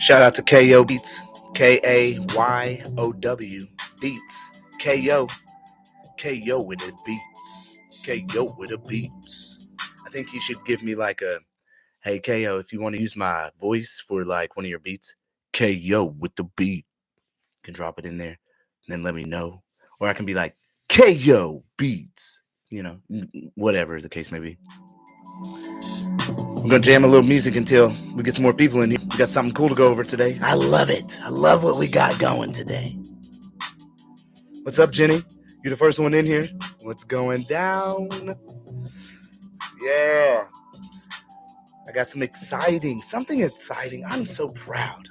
Shout out to KO Beats, KAYOW Beats, KO, KO with the beats, KO with the beats. I think you should give me like a, hey KO, if you want to use my voice for like one of your beats, KO with the beat, you can drop it in there, and then let me know. Or I can be like KO Beats, whatever the case may be. We're gonna jam a little music until we get some more people in here. We got something cool to go over today. I love it. I love what we got going today. What's up, Jenny? You're the first one in here. What's going down? Yeah. I got something exciting. I'm so proud.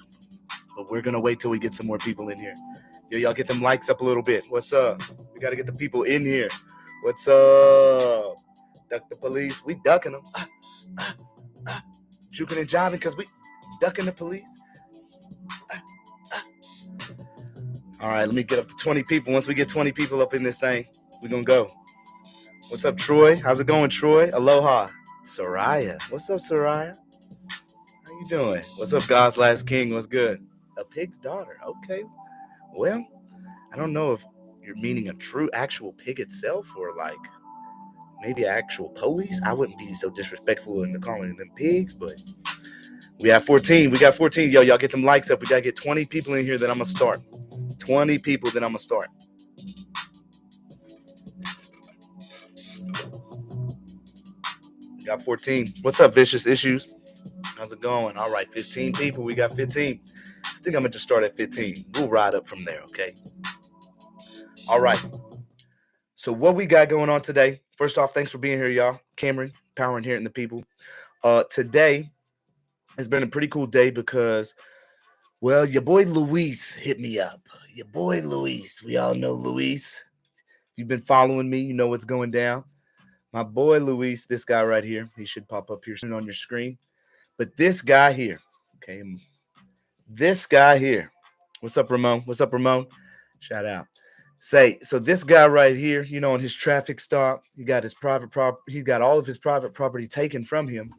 But we're gonna wait till we get some more people in here. Yo, y'all get them likes up a little bit. What's up? We gotta get the people in here. What's up? Duck the police. We ducking them. Juking and jiving because we ducking the police. All right, let me get up to 20 people. Once we get 20 people up in this thing, we're going to go. What's up, Troy? How's it going, Troy? Aloha. Soraya. What's up, Soraya? How you doing? What's up, God's Last King? What's good? A pig's daughter. Okay. Well, I don't know if you're meaning a true, actual pig itself or like maybe actual police. I wouldn't be so disrespectful into calling them pigs, but we have 14. We got 14. Yo, y'all get them likes up. We got to get 20 people in here that I'm going to start. 20 people that I'm going to start. We got 14. What's up, Vicious Issues? How's it going? All right, 15 people. We got 15. I think I'm going to just start at 15. We'll ride up from there, okay? All right. So what we got going on today, first off, thanks for being here, y'all. Cameron, powering here and the people. Today has been a pretty cool day because, well, your boy Luis hit me up. Your boy Luis. We all know Luis. You've been following me. You know what's going down. My boy Luis, this guy right here, he should pop up here soon on your screen. But this guy here, okay, this guy here. What's up, Ramon? What's up, Ramon? Shout out. So this guy right here, on his traffic stop, he got his private he got all of his private property taken from him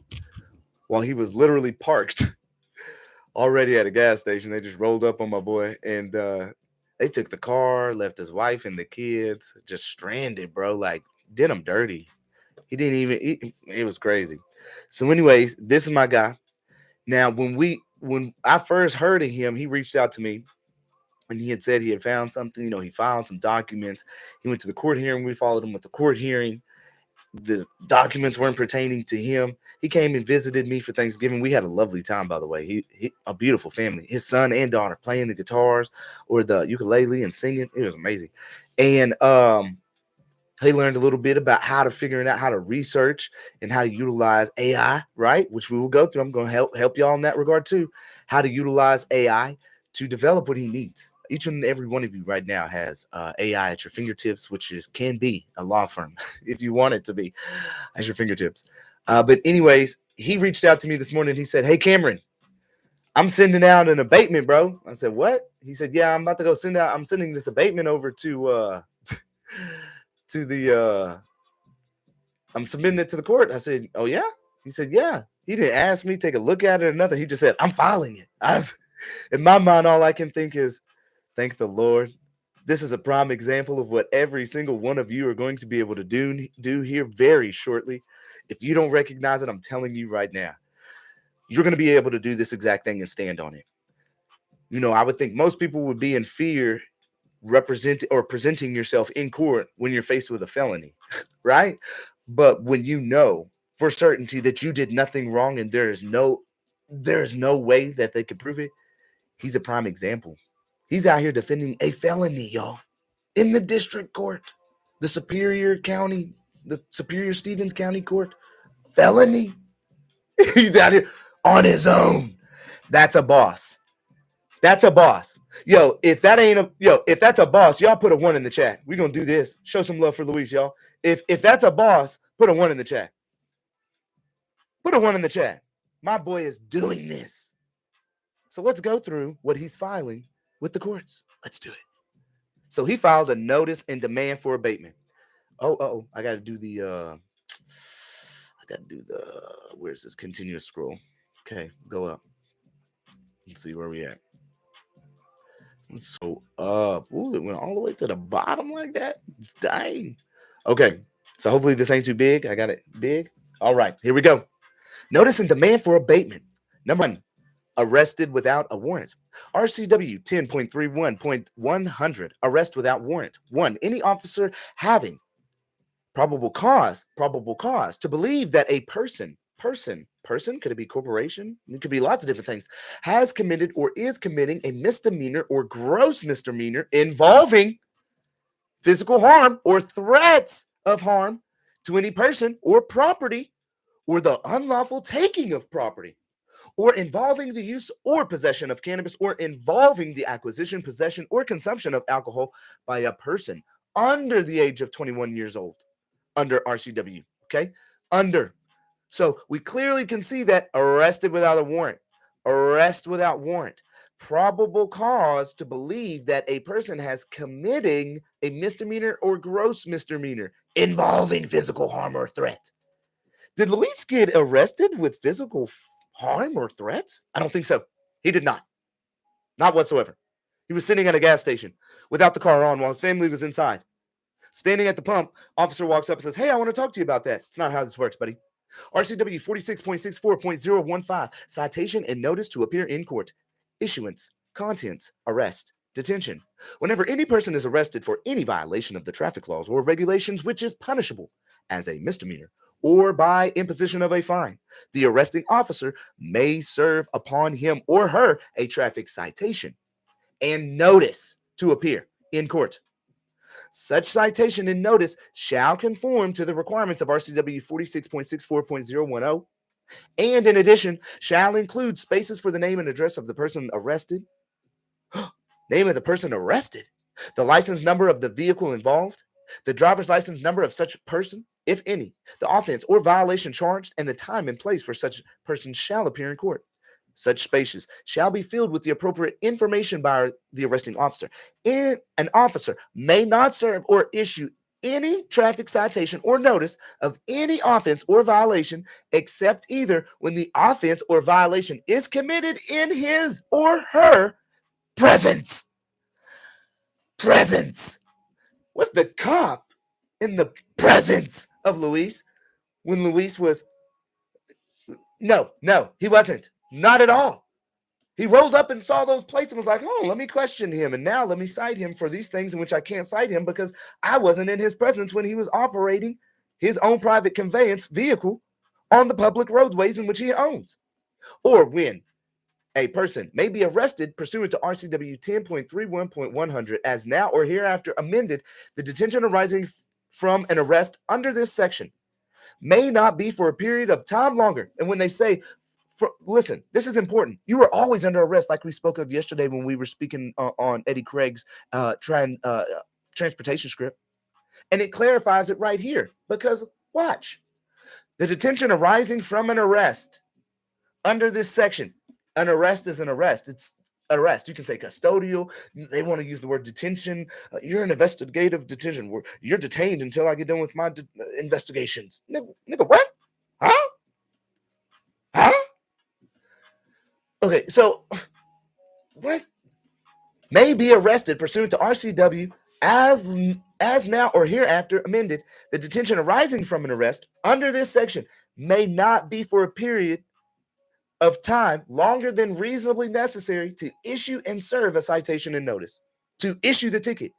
while he was literally parked already at a gas station. They just rolled up on my boy and they took the car, left his wife and the kids just stranded, bro. Like, did him dirty. He didn't even, it was crazy. So anyways, this is my guy. Now, when I first heard of him, he reached out to me and he had said he had found something. He filed some documents. He went to the court hearing. We followed him with the court hearing. The documents weren't pertaining to him. He came and visited me for Thanksgiving. We had a lovely time, by the way. He a beautiful family. His son and daughter playing the guitars or the ukulele and singing. It was amazing. And he learned a little bit about figuring out how to research and how to utilize AI, right? Which we will go through. I'm going to help y'all in that regard too. How to utilize AI to develop what he needs. Each and every one of you right now has AI at your fingertips, which can be a law firm if you want it to be at your fingertips. But anyways, he reached out to me this morning. He said, "Hey, Cameron, I'm sending out an abatement, bro." I said, "What?" He said, "Yeah, I'm about to go I'm sending this abatement over to I'm submitting it to the court." I said, "Oh, yeah?" He said, "Yeah." He didn't ask me, take a look at it or nothing. He just said, "I'm filing it." In my mind, all I can think is, thank the Lord. This is a prime example of what every single one of you are going to be able to do here very shortly. If you don't recognize it, I'm telling you right now, you're going to be able to do this exact thing and stand on it. I would think most people would be in fear presenting yourself in court when you're faced with a felony, right? But when you know for certainty that you did nothing wrong and there is no way that they could prove it, he's a prime example. He's out here defending a felony, y'all, in the district court, the Superior Stevens County Court. Felony. He's out here on his own. That's a boss. That's a boss. If that's a boss, y'all put a 1 in the chat. We're going to do this. Show some love for Luis, y'all. If that's a boss, put a 1 in the chat. Put a 1 in the chat. My boy is doing this. So let's go through what he's filing with the courts. Let's do it. So he filed a notice and demand for abatement. I got to do where's this continuous scroll? Okay, go up. Let's see where we at. So up. Ooh, it went all the way to the bottom like that. Dang. Okay. So hopefully this ain't too big. I got it big. All right, here we go. Notice in demand for abatement. Number one, arrested without a warrant. RCW 10.31.100, arrest without warrant. One, any officer having probable cause to believe that a person, could it be corporation? It could be lots of different things, has committed or is committing a misdemeanor or gross misdemeanor involving physical harm or threats of harm to any person or property, or the unlawful taking of property, or involving the use or possession of cannabis, or involving the acquisition, possession, or consumption of alcohol by a person under the age of 21 years old, under RCW, okay? Under. So we clearly can see that arrested without a warrant, arrest without warrant, probable cause to believe that a person has committing a misdemeanor or gross misdemeanor involving physical harm or threat. Did Luis get arrested with physical harm or threats? I don't think so. He did not. Not whatsoever. He was sitting at a gas station without the car on while his family was inside. Standing at the pump, officer walks up and says, "Hey, I want to talk to you about that." It's not how this works, buddy. RCW 46.64.015, citation and notice to appear in court. Issuance, contents, arrest, detention. Whenever any person is arrested for any violation of the traffic laws or regulations which is punishable as a misdemeanor or by imposition of a fine, the arresting officer may serve upon him or her a traffic citation and notice to appear in court. Such citation and notice shall conform to the requirements of RCW 46.64.010, and in addition shall include spaces for the name and address of the person arrested, name of the person arrested, the license number of the vehicle involved, the driver's license number of such person, if any, the offense or violation charged, and the time and place where such person shall appear in court. Such spaces shall be filled with the appropriate information by the arresting officer. And an officer may not serve or issue any traffic citation or notice of any offense or violation except either when the offense or violation is committed in his or her presence. Presence. Was the cop in the presence of Luis when Luis was? No, he wasn't. Not at all. He rolled up and saw those plates and was like, "Oh, let me question him. And now let me cite him for these things in which I can't cite him because I wasn't in his presence when he was operating his own private conveyance vehicle on the public roadways in which he owns." Or when a person may be arrested pursuant to RCW 10.31.100 as now or hereafter amended, the detention arising from an arrest under this section may not be for a period of time longer. And when they say, listen, this is important. You are always under arrest, like we spoke of yesterday when we were speaking on Eddie Craig's transportation script. And it clarifies it right here because watch. The detention arising from an arrest under this section. An arrest is an arrest. It's arrest. You can say custodial. They want to use the word detention. You're an investigative detention. You're detained until I get done with my investigations. Nigga, what? Huh? Okay, so what? May be arrested pursuant to RCW as now or hereafter amended. The detention arising from an arrest under this section may not be for a period of time longer than reasonably necessary to issue and serve a citation and notice, to issue the ticket.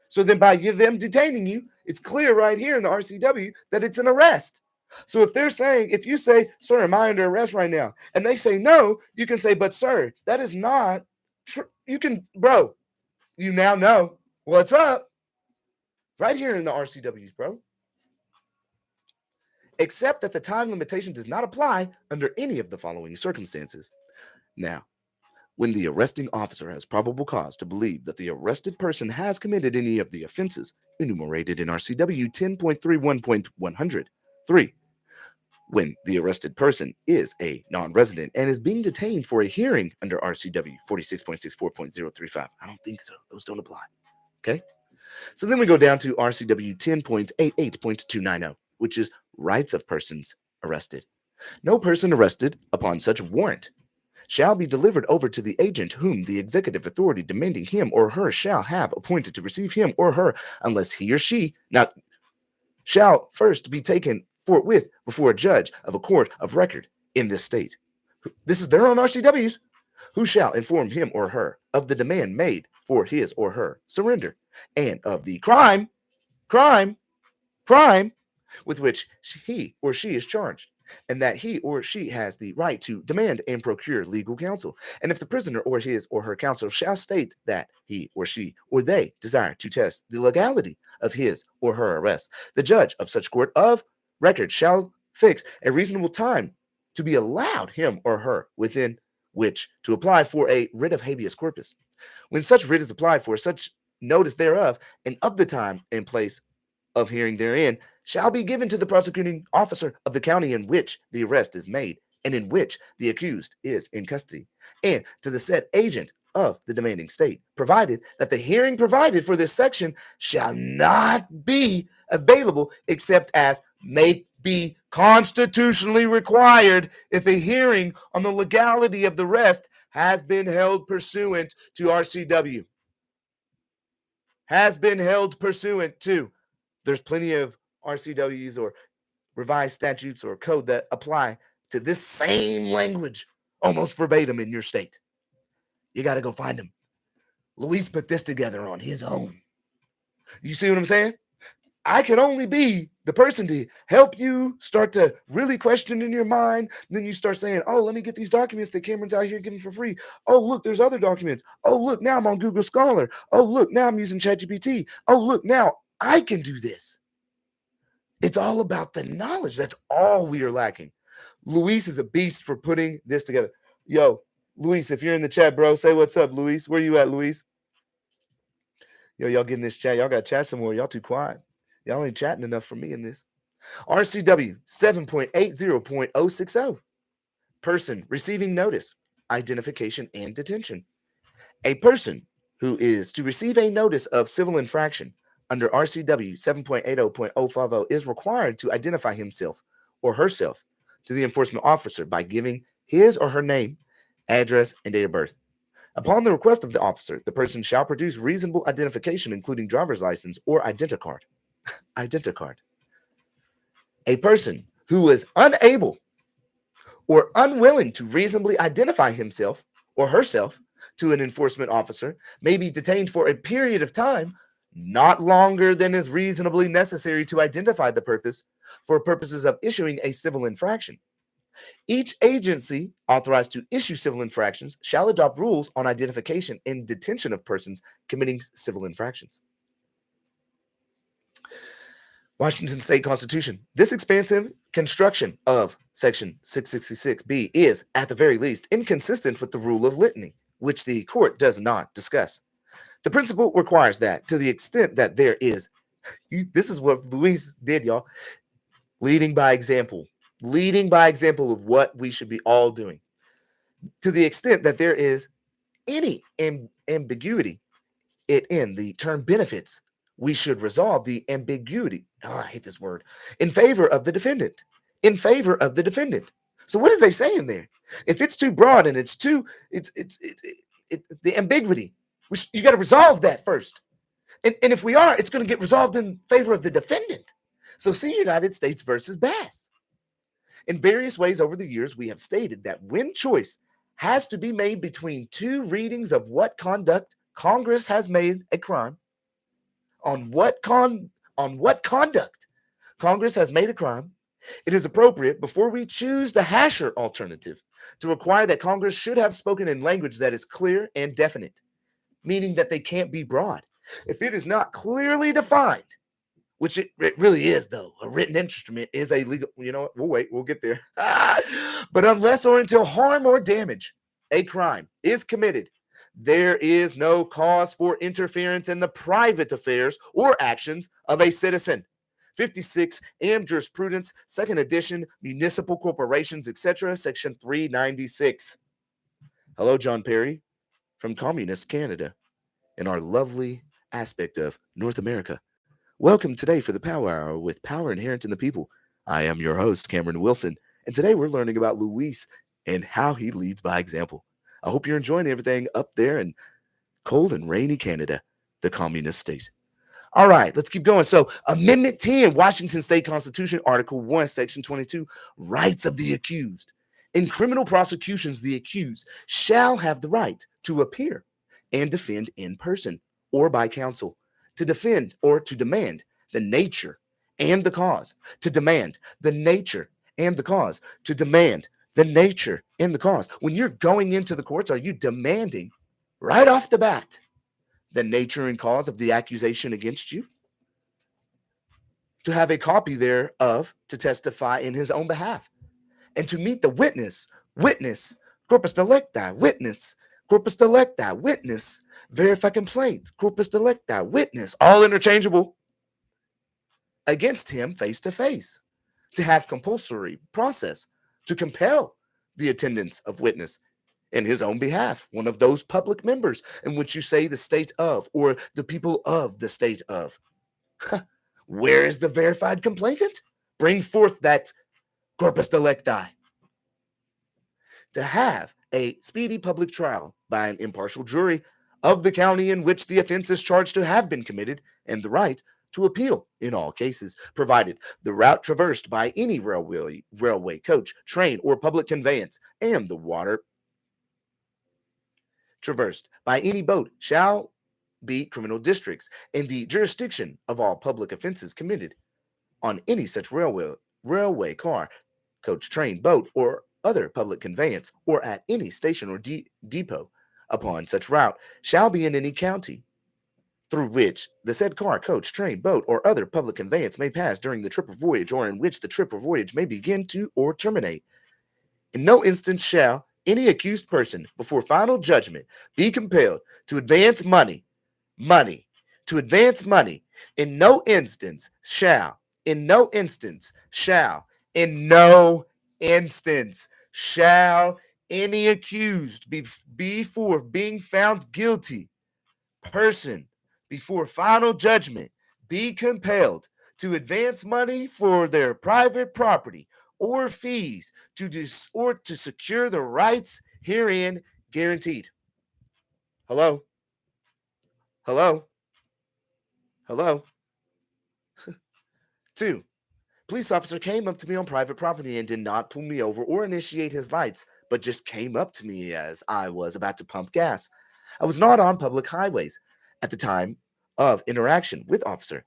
So then by them detaining you, it's clear right here in the RCW that it's an arrest. So if they're saying, if you say, "Sir, am I under arrest right now?" and they say no, you can say, "But sir, that is not true." You can, bro, you now know what's up right here in the RCWs, bro. Except that the time limitation does not apply under any of the following circumstances. Now, when the arresting officer has probable cause to believe that the arrested person has committed any of the offenses enumerated in RCW 10.31.100. 3. When the arrested person is a non-resident and is being detained for a hearing under RCW 46.64.035. I don't think so. Those don't apply. Okay? So then we go down to RCW 10.88.290, which is rights of persons arrested. No person arrested upon such warrant shall be delivered over to the agent whom the executive authority demanding him or her shall have appointed to receive him or her, unless he or she now shall first be taken forthwith before a judge of a court of record in this state. This is their own RCWs, who shall inform him or her of the demand made for his or her surrender, and of the crime, crime with which he or she is charged, and that he or she has the right to demand and procure legal counsel. And if the prisoner or his or her counsel shall state that he or she or they desire to test the legality of his or her arrest, the judge of such court of record shall fix a reasonable time to be allowed him or her within which to apply for a writ of habeas corpus. When such writ is applied for, such notice thereof and of the time and place of hearing therein shall be given to the prosecuting officer of the county in which the arrest is made and in which the accused is in custody, and to the said agent of the demanding state, provided that the hearing provided for this section shall not be available except as may be constitutionally required if a hearing on the legality of the arrest has been held pursuant to RCW. Has been held pursuant to. There's plenty of RCWs or revised statutes or code that apply to this same language almost verbatim in your state. You got to go find them. Luis put this together on his own. You see what I'm saying? I can only be the person to help you start to really question in your mind. And then you start saying, oh, let me get these documents that Cameron's out here giving for free. Oh, look, there's other documents. Oh, look, now I'm on Google Scholar. Oh, look, now I'm using ChatGPT. Oh, look, now I can do this. It's all about the knowledge. That's all we are lacking. Luis is a beast for putting this together. Yo, Luis, if you're in the chat, bro, say what's up, Luis. Where you at, Luis? Yo, y'all get in this chat. Y'all got to chat some more. Y'all too quiet. Y'all ain't chatting enough for me in this. RCW 7.80.060. Person receiving notice, identification, and detention. A person who is to receive a notice of civil infraction under RCW 7.80.050 is required to identify himself or herself to the enforcement officer by giving his or her name, address, and date of birth. Upon the request of the officer, the person shall produce reasonable identification, including driver's license or identicard. Identicard. A person who is unable or unwilling to reasonably identify himself or herself to an enforcement officer may be detained for a period of time not longer than is reasonably necessary to identify the purpose for purposes of issuing a civil infraction. Each agency authorized to issue civil infractions shall adopt rules on identification and detention of persons committing civil infractions. Washington State Constitution. This expansive construction of Section 666B is, at the very least, inconsistent with the rule of litany, which the court does not discuss. The principle requires that, to the extent that there is, this is what Luis did, y'all, leading by example of what we should be all doing. To the extent that there is any ambiguity in the term benefits, we should resolve the ambiguity. Oh, I hate this word. In favor of the defendant. In favor of the defendant. So what are they saying there? If it's too broad and it's too, the ambiguity, you got to resolve that first. And if we are, it's going to get resolved in favor of the defendant. So see United States versus Bass. In various ways over the years, we have stated that when choice has to be made between two readings of what conduct Congress has made a crime, on what conduct Congress has made a crime, it is appropriate, before we choose the harsher alternative, to require that Congress should have spoken in language that is clear and definite, meaning that they can't be broad. If it is not clearly defined, which it really is, though, a written instrument is a legal, you know what, we'll wait, we'll get there. But unless or until harm or damage, a crime is committed, there is no cause for interference in the private affairs or actions of a citizen. 56 Am Jurisprudence, 2nd edition, Municipal Corporations, etc., Section 396. Hello, John Perry from Communist Canada in our lovely aspect of North America. Welcome today for the Power Hour with Power Inherent in the People. I am your host, Cameron Wilson, and today we're learning about Luis and how he leads by example. I hope you're enjoying everything up there in cold and rainy Canada, the communist state. All right, let's keep going. So, Amendment 10, Washington State Constitution, Article 1, Section 22, rights of the accused. In criminal prosecutions, the accused shall have the right to appear and defend in person or by counsel, to defend or to demand the nature and the cause, to demand the nature and the cause, to demand the nature and the cause. When you're going into the courts, are you demanding right off the bat the nature and cause of the accusation against you? To have a copy thereof to testify in his own behalf, and to meet the witness, corpus delicti, corpus delicti, witness, verify complaint, corpus delicti, witness, all interchangeable, against him face to face, to have compulsory process, to compel the attendance of witness in his own behalf, one of those public members in which you say the state of, or the people of the state of. Where is the verified complainant? Bring forth that corpus delicti. To have a speedy public trial by an impartial jury of the county in which the offense is charged to have been committed, and the right to appeal in all cases, provided the route traversed by any railway, coach, train, or public conveyance, and the water traversed by any boat shall be criminal districts, and the jurisdiction of all public offenses committed on any such railway car, coach, train, boat, or other public conveyance, or at any station or depot upon such route, shall be in any county through which the said car, coach, train, boat, or other public conveyance may pass during the trip or voyage, or in which the trip or voyage may begin to or terminate. In no instance shall any accused person, before final judgment, be compelled to advance money, to advance money. In no instance shall, in no instance shall, in no instance shall any accused before being found guilty person, before final judgment, be compelled to advance money for their private property or fees or to secure the rights herein guaranteed. Hello? Hello? Hello? Two, police officer came up to me on private property and did not pull me over or initiate his lights, but just came up to me as I was about to pump gas. I was not on public highways at the time of interaction with officer.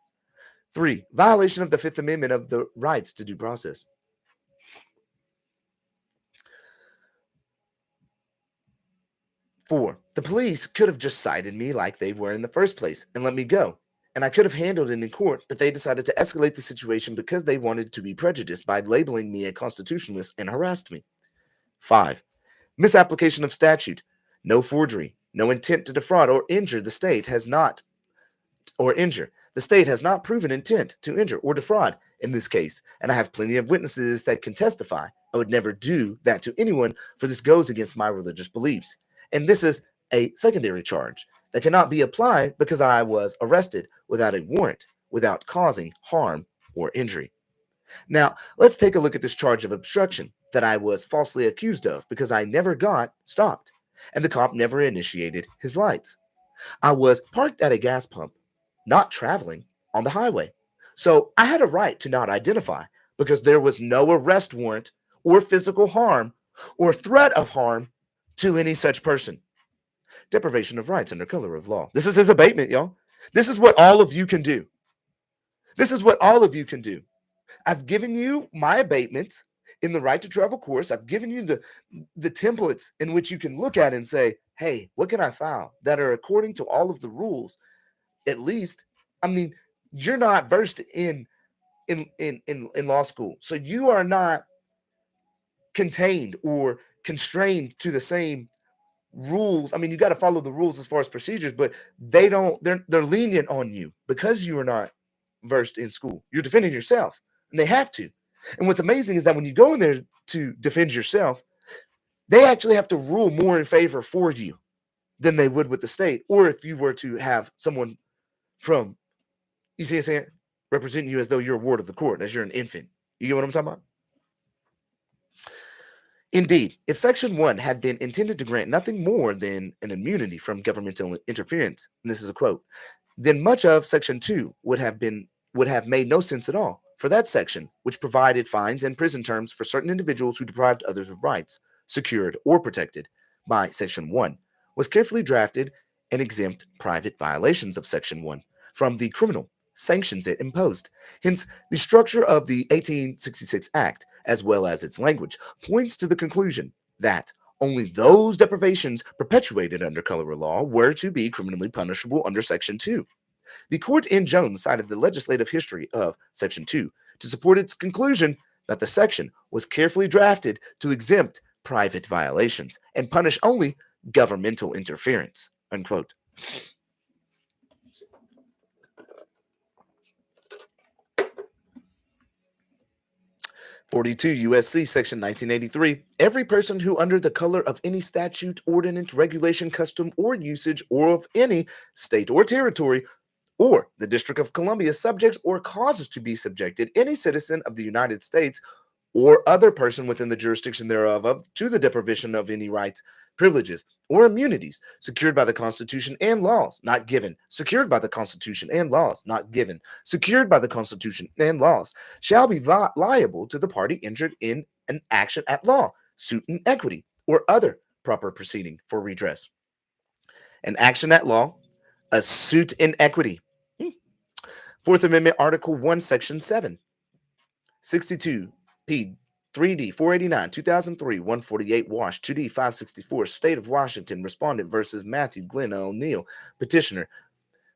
Three, violation of the Fifth Amendment of the rights to due process. 4, the police could have just cited me like they were in the first place and let me go. And I could have handled it in court, but they decided to escalate the situation because they wanted to be prejudiced by labeling me a constitutionalist and harassed me. 5, misapplication of statute. No forgery, no intent to defraud or injure the state has not or injure. The state has not proven intent to injure or defraud in this case, and I have plenty of witnesses that can testify. I would never do that to anyone, for this goes against my religious beliefs. And this is a secondary charge that cannot be applied because I was arrested without a warrant, without causing harm or injury. Now, let's take a look at this charge of obstruction that I was falsely accused of because I never got stopped, and the cop never initiated his lights. I was parked at a gas pump, not traveling on the highway. So I had a right to not identify because there was no arrest warrant or physical harm or threat of harm to any such person. Deprivation of rights under color of law. This is his abatement, y'all. This is what all of you can do. This is what all of you can do. I've given you my abatement in the right to travel course. I've given you the templates in which you can look at and say, hey, what can I file that are according to all of the rules? At least, I mean, you're not versed in law school, so you are not contained or constrained to the same rules. I mean, you got to follow the rules as far as procedures, but they're lenient on you because you are not versed in school. You're defending yourself, and they have to. And what's amazing is that when you go in there to defend yourself, they actually have to rule more in favor for you than they would with the state, or if you were to have someone from, you see what I'm saying, representing you as though you're a ward of the court, as you're an infant. You get what I'm talking about? Indeed, if Section 1 had been intended to grant nothing more than an immunity from governmental interference, and this is a quote, then much of Section 2 would have made no sense at all. For that section, which provided fines and prison terms for certain individuals who deprived others of rights, secured or protected by Section 1, was carefully drafted and exempt private violations of Section 1 from the criminal sanctions it imposed. Hence, the structure of the 1866 Act, as well as its language, points to the conclusion that only those deprivations perpetuated under color of law were to be criminally punishable under Section 2. The court in Jones cited the legislative history of Section 2 to support its conclusion that the section was carefully drafted to exempt private violations and punish only governmental interference. Unquote. 42 U.S.C. Section 1983. Every person who, under the color of any statute, ordinance, regulation, custom, or usage, or of any state or territory, or the District of Columbia, subjects or causes to be subjected any citizen of the United States or other person within the jurisdiction thereof to the deprivation of any rights, privileges, or immunities secured by the Constitution and laws not given, secured by the Constitution and laws not given, secured by the Constitution and laws, shall be liable to the party injured in an action at law, suit in equity, or other proper proceeding for redress. An action at law, a suit in equity. Fourth Amendment, Article 1, Section 7. 62 P 3D 489 2003 148 Wash 2D 564 State of Washington Respondent versus Matthew Glenn O'Neill Petitioner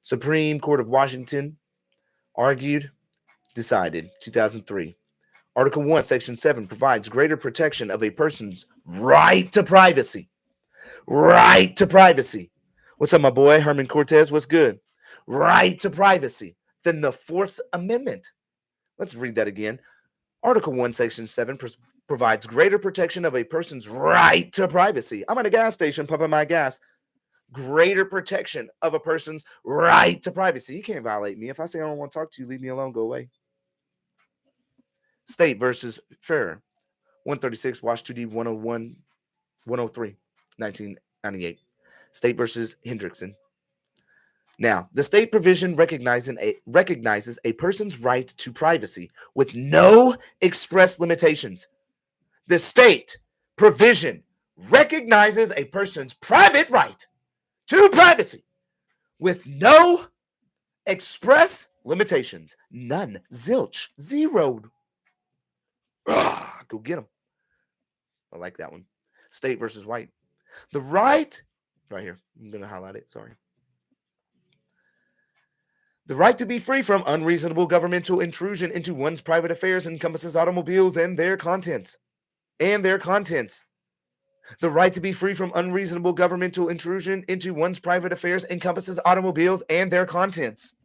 Supreme Court of Washington argued decided 2003. Article 1 Section 7 provides greater protection of a person's right to privacy. Right to privacy. What's up, my boy? Herman Cortez, what's good? Right to privacy than the Fourth Amendment. Let's read that again. Article 1, Section 7 provides greater protection of a person's right to privacy. I'm at a gas station pumping my gas. Greater protection of a person's right to privacy. You can't violate me. If I say I don't want to talk to you, leave me alone, go away. State versus Farrer. 136, Wash 2D 101, 103, 1998. State versus Hendrickson. Now, the state provision recognizes a person's right to privacy with no express limitations. The state provision recognizes a person's private right to privacy with no express limitations. None. Zilch. Zeroed. Go get them. I like that one. State versus White. The right, right here, I'm going to highlight it. Sorry. The right to be free from unreasonable governmental intrusion into one's private affairs encompasses automobiles and their contents. The right to be free from unreasonable governmental intrusion into one's private affairs encompasses automobiles and their contents.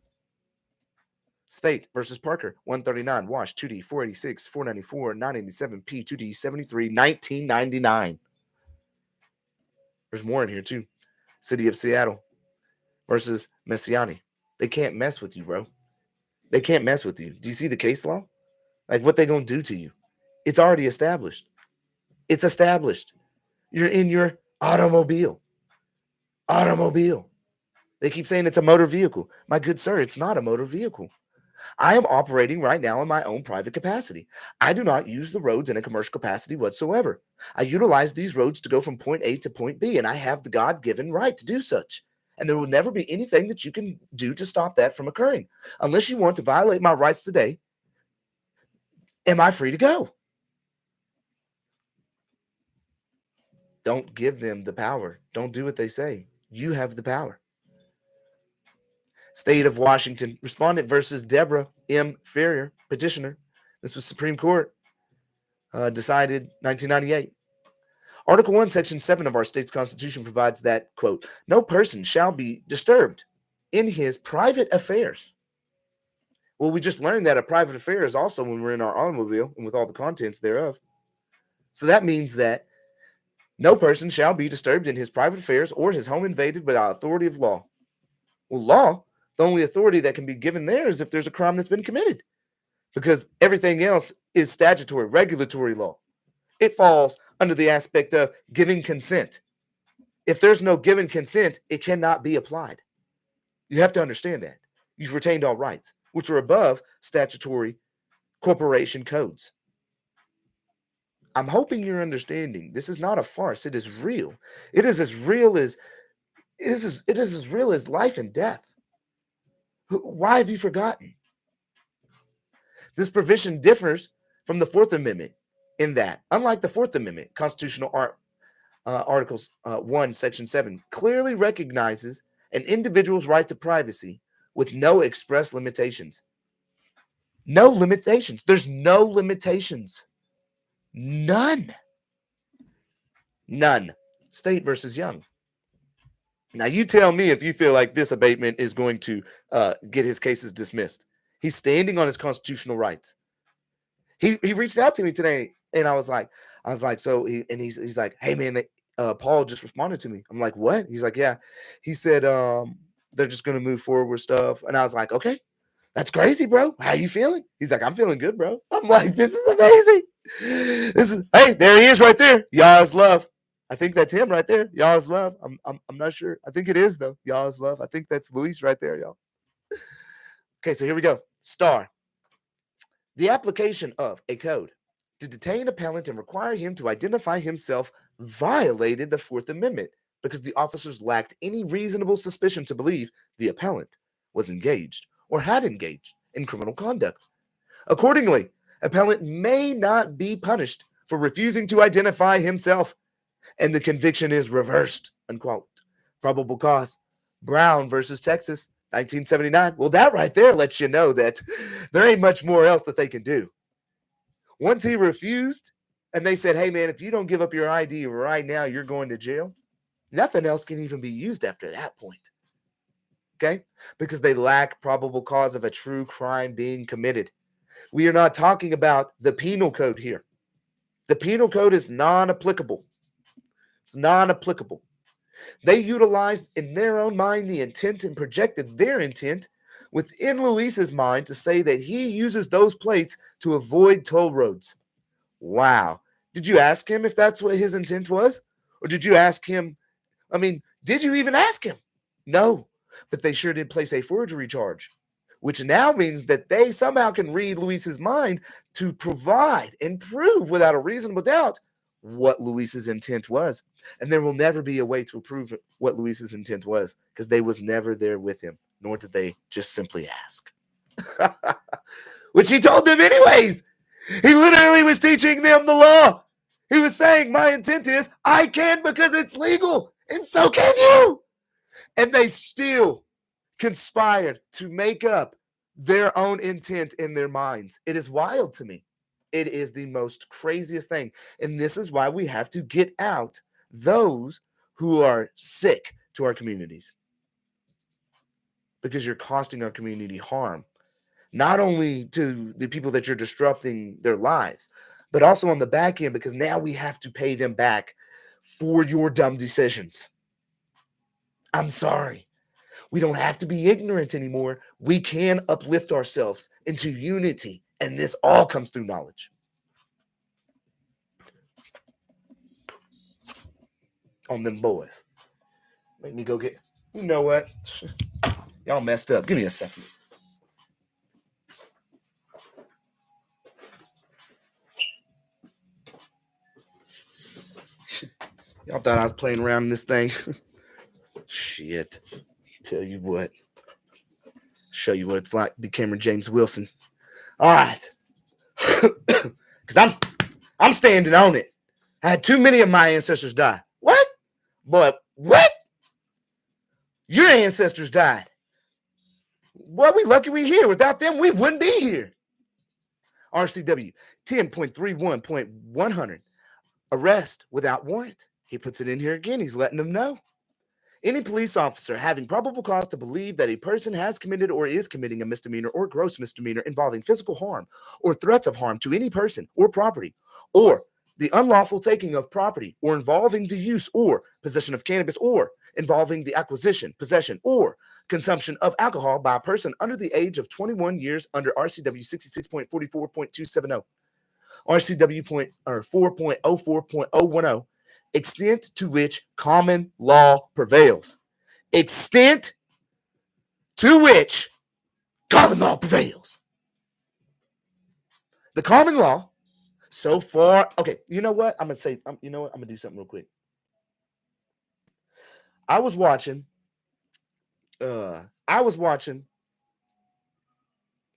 State versus Parker, 139, Wash, 2D, 486, 494, 987, P, 2D, 73, 1999. There's more in here too. City of Seattle versus Messiani. They can't mess with you, bro. They can't mess with you. Do you see the case law? Like what they gonna do to you? It's already established. It's established. You're in your automobile. Automobile. They keep saying it's a motor vehicle. My good sir, it's not a motor vehicle. I am operating right now in my own private capacity. I do not use the roads in a commercial capacity whatsoever. I utilize these roads to go from point A to point B, and I have the God-given right to do such. And there will never be anything that you can do to stop that from occurring. Unless you want to violate my rights today, am I free to go? Don't give them the power. Don't do what they say. You have the power. State of Washington, respondent versus Deborah M. Ferrier, petitioner. This was Supreme Court, decided 1998. Article 1, Section 7 of our state's constitution provides that, quote, no person shall be disturbed in his private affairs. Well, we just learned that a private affair is also when we're in our automobile and with all the contents thereof. So that means that no person shall be disturbed in his private affairs or his home invaded without authority of law. Well, law, the only authority that can be given there is if there's a crime that's been committed, because everything else is statutory, regulatory law. It falls under the aspect of giving consent. If there's no given consent, it cannot be applied. You have to understand that. You've retained all rights, which are above statutory corporation codes. I'm hoping you're understanding. This is not a farce. It is real. It is as real as it is as real as life and death. Why have you forgotten? This provision differs from the Fourth Amendment in that, unlike the Fourth Amendment, Constitutional Articles 1, Section 7 clearly recognizes an individual's right to privacy with no express limitations. No limitations. There's no limitations. None. None. State versus Young. Now, you tell me if you feel like this abatement is going to get his cases dismissed. He's standing on his constitutional rights. He reached out to me today, and I was like, so he's like, hey man, Paul just responded to me. I'm like, what? He's like, yeah. He said they're just gonna move forward with stuff, and I was like, okay, that's crazy, bro. How you feeling? He's like, I'm feeling good, bro. I'm like, this is amazing. Hey, there he is right there. Y'all's love. I think that's him right there. Y'all's love. I'm not sure. I think it is though. Y'all's love. I think that's Luis right there, y'all. Okay, so here we go. Star. The application of a code to detain appellant and require him to identify himself violated the Fourth Amendment because the officers lacked any reasonable suspicion to believe the appellant was engaged or had engaged in criminal conduct. Accordingly, appellant may not be punished for refusing to identify himself, and the conviction is reversed, unquote. Probable cause. Brown versus Texas, 1979. Well, that right there lets you know that there ain't much more else that they can do. Once he refused, and they said, hey, man, if you don't give up your ID right now, you're going to jail. Nothing else can even be used after that point. Okay? Because they lack probable cause of a true crime being committed. We are not talking about the penal code here. The penal code is non-applicable. It's non-applicable. They utilized in their own mind the intent and projected their intent within Luis's mind to say that he uses those plates to avoid toll roads. Wow. Did you ask him if that's what his intent was? Or did you ask him? Did you even ask him? No. But they sure did place a forgery charge, which now means that they somehow can read Luis's mind to provide and prove without a reasonable doubt what Luis's intent was. And there will never be a way to prove what Luis's intent was because they was never there with him, nor did they just simply ask. Which he told them anyways. He literally was teaching them the law. He was saying, my intent is I can because it's legal, and so can you. And they still conspired to make up their own intent in their minds. It is wild to me. It is the most craziest thing. And this is why we have to get out those who are sick to our communities. Because you're costing our community harm. Not only to the people that you're disrupting their lives, but also on the back end, because now we have to pay them back for your dumb decisions. I'm sorry. We don't have to be ignorant anymore. We can uplift ourselves into unity, and this all comes through knowledge. On them boys. Make me go get, you know what? Y'all messed up. Give me a second. Y'all thought I was playing around in this thing. Shit. Tell you what. Show you what it's like to be Cameron James Wilson. All right. Because I'm standing on it. I had too many of my ancestors die. What? Boy, what? Your ancestors died. Boy, we lucky we here. Without them, we wouldn't be here. RCW 10.31.100. Arrest without warrant. He puts it in here again. He's letting them know. Any police officer having probable cause to believe that a person has committed or is committing a misdemeanor or gross misdemeanor involving physical harm or threats of harm to any person or property, or the unlawful taking of property, or involving the use or possession of cannabis, or involving the acquisition, possession, or consumption of alcohol by a person under the age of 21 years under RCW 66.44.270, RCW 4.04.010, extent to which common law prevails. Extent to which common law prevails. The common law, so far, okay, you know what? I'm going to say, you know what? I'm going to do something real quick. I was watching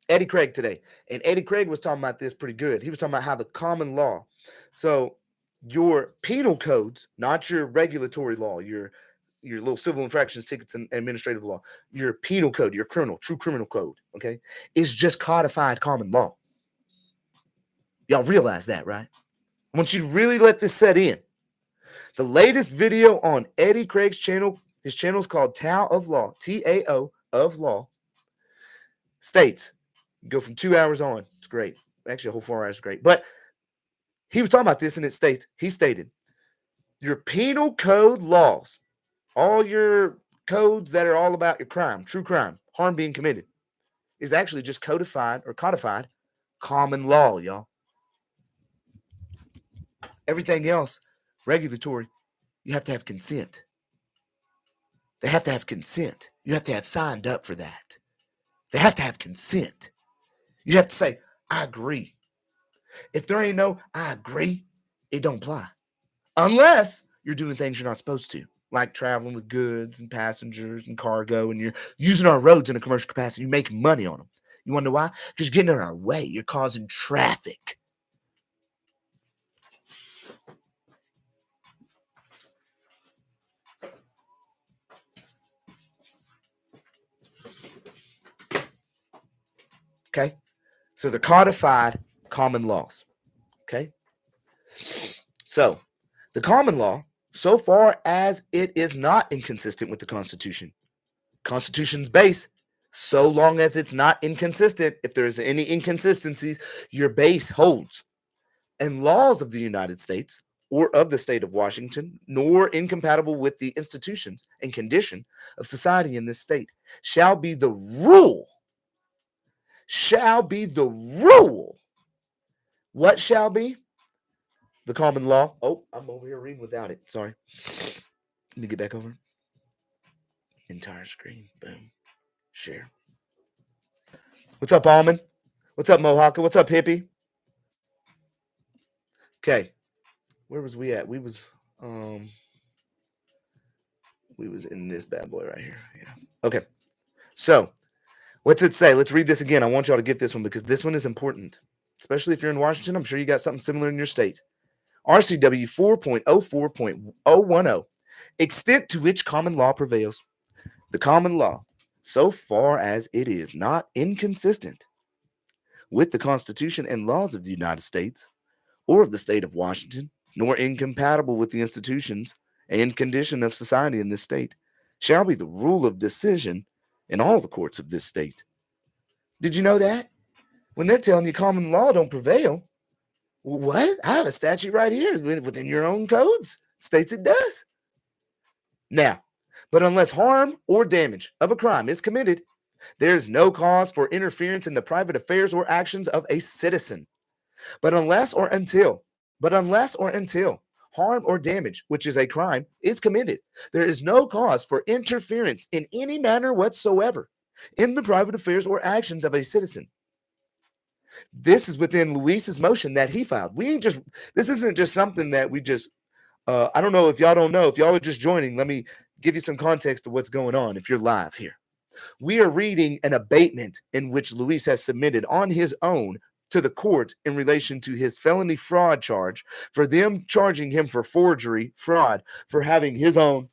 Eddie Craig today, and Eddie Craig was talking about this pretty good. He was talking about how the common law, so your penal codes, not your regulatory law, your little civil infractions, tickets, and administrative law, your penal code, your true criminal code, okay, is just codified common law. Y'all realize that, right? I want you to really let this set in. The latest video on Eddie Craig's channel, his channel is called Tao of Law, T-A-O of Law, states, go from 2 hours on. It's great. Actually, a whole 4 hours is great. But he was talking about this, and he stated, your penal code laws, all your codes that are all about your crime, true crime, harm being committed, is actually just codified common law, y'all. Everything else, regulatory, you have to have consent. They have to have consent. You have to have signed up for that. They have to have consent. You have to say, I agree. If there ain't no, I agree, it don't apply. Unless you're doing things you're not supposed to, like traveling with goods and passengers and cargo, and you're using our roads in a commercial capacity. You're making money on them. You want to know why? Because you're getting in our way. You're causing traffic. Okay? So they're codified common laws. Okay? So the common law, so far as it is not inconsistent with the Constitution, Constitution's base, so long as it's not inconsistent, if there's any inconsistencies, your base holds. And laws of the United States or of the state of Washington, nor incompatible with the institutions and condition of society in this state, shall be the rule. Shall be the rule. What shall be? The common law. Oh, I'm over here reading without it. Sorry. Let me get back over. Entire screen. Boom. Share. What's up, Almond? What's up, Mohawker? What's up, Hippie? Okay. Where was we at? We was in this bad boy right here. Yeah. Okay. So, what's it say? Let's read this again. I want y'all to get this one because this one is important, especially if you're in Washington. I'm sure you got something similar in your state. RCW 4.04.010, extent to which common law prevails. The common law, so far as it is not inconsistent with the Constitution and laws of the United States or of the state of Washington, nor incompatible with the institutions and condition of society in this state, shall be the rule of decision in all the courts of this state. Did you know that? When they're telling you common law don't prevail, what? I have a statute right here within your own codes. It states it does. Now, but unless harm or damage of a crime is committed, there is no cause for interference in the private affairs or actions of a citizen. But unless or until harm or damage, which is a crime, is committed, there is no cause for interference in any manner whatsoever in the private affairs or actions of a citizen. This is within Luis's motion that he filed. This isn't just something that we just, I don't know if y'all don't know. If y'all are just joining, let me give you some context of what's going on if you're live here. We are reading an abatement in which Luis has submitted on his own to the court in relation to his felony fraud charge for them charging him for forgery, fraud, for having his own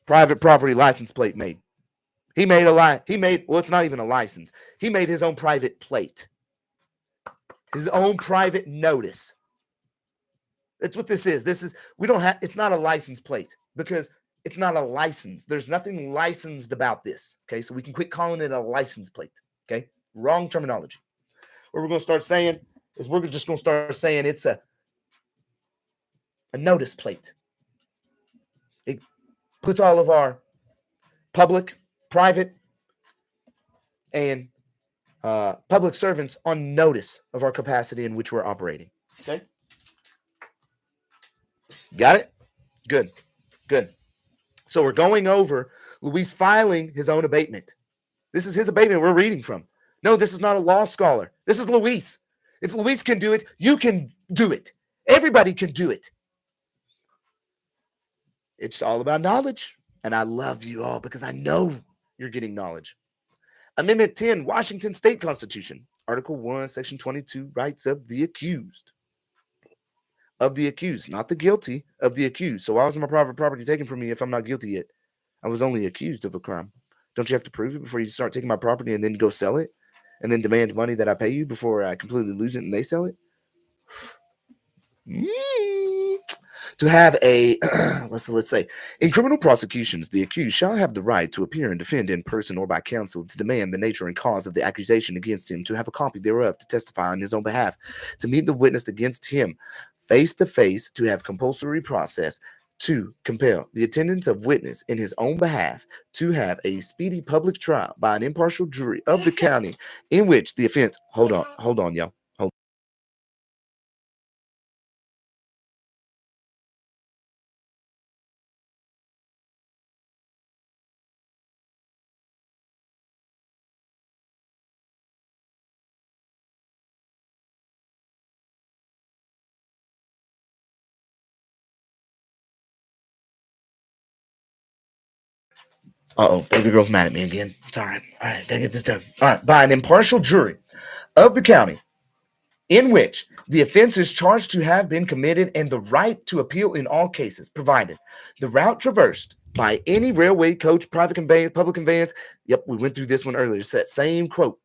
private property license plate made. Well, it's not even a license. He made his own private plate, his own private notice. That's what this is. It's not a license plate because it's not a license. There's nothing licensed about this. Okay, so we can quit calling it a license plate. Okay, wrong terminology. What we're going to start saying is we're just going to start saying it's a notice plate. It puts all of our public, private, and public servants on notice of our capacity in which we're operating. Okay? Got it? Good. Good. So we're going over Luis filing his own abatement. This is his abatement we're reading from. No, this is not a law scholar. This is Luis. If Luis can do it, you can do it. Everybody can do it. It's all about knowledge. And I love you all because I know you're getting knowledge. Amendment 10, Washington State Constitution. Article 1, Section 22, rights of the accused. Of the accused, not the guilty, of the accused. So why was my private property taken from me if I'm not guilty yet? I was only accused of a crime. Don't you have to prove it before you start taking my property and then go sell it? And then demand money that I pay you before I completely lose it and they sell it? To have a, let's say, in criminal prosecutions, the accused shall have the right to appear and defend in person or by counsel, to demand the nature and cause of the accusation against him, to have a copy thereof, to testify on his own behalf, to meet the witness against him face to face, to have compulsory process, to compel the attendance of witness in his own behalf, to have a speedy public trial by an impartial jury of the county in which the offense, hold on, y'all. Uh-oh, baby girl's mad at me again. It's all right. All right, gotta get this done. All right, by an impartial jury of the county in which the offense is charged to have been committed, and the right to appeal in all cases, provided the route traversed by any railway, coach, private conveyance, public conveyance. Yep, we went through this one earlier. It's that same quote.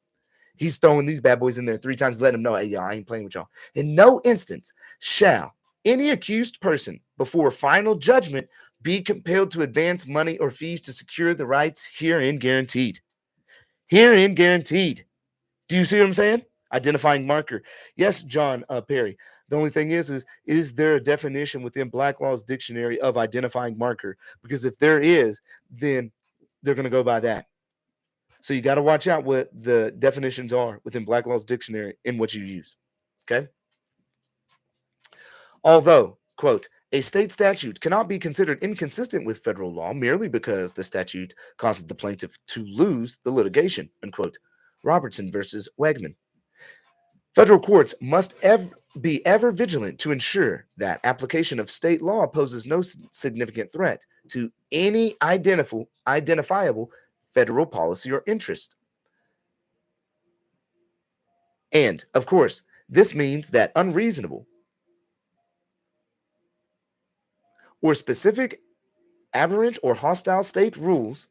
He's throwing these bad boys in there 3 times, letting them know, hey, y'all, I ain't playing with y'all. In no instance shall any accused person before final judgment be compelled to advance money or fees to secure the rights herein guaranteed. Herein guaranteed. Do you see what I'm saying? Identifying marker. Yes, John Perry. The only thing is there a definition within Black Law's dictionary of identifying marker? Because if there is, then they're going to go by that. So you got to watch out what the definitions are within Black Law's dictionary in what you use. Okay? Although, quote, a state statute cannot be considered inconsistent with federal law merely because the statute causes the plaintiff to lose the litigation, unquote. Robertson versus Wegman. Federal courts must be ever vigilant to ensure that application of state law poses no significant threat to any identifiable federal policy or interest. And, of course, this means that unreasonable or specific aberrant or hostile state rules,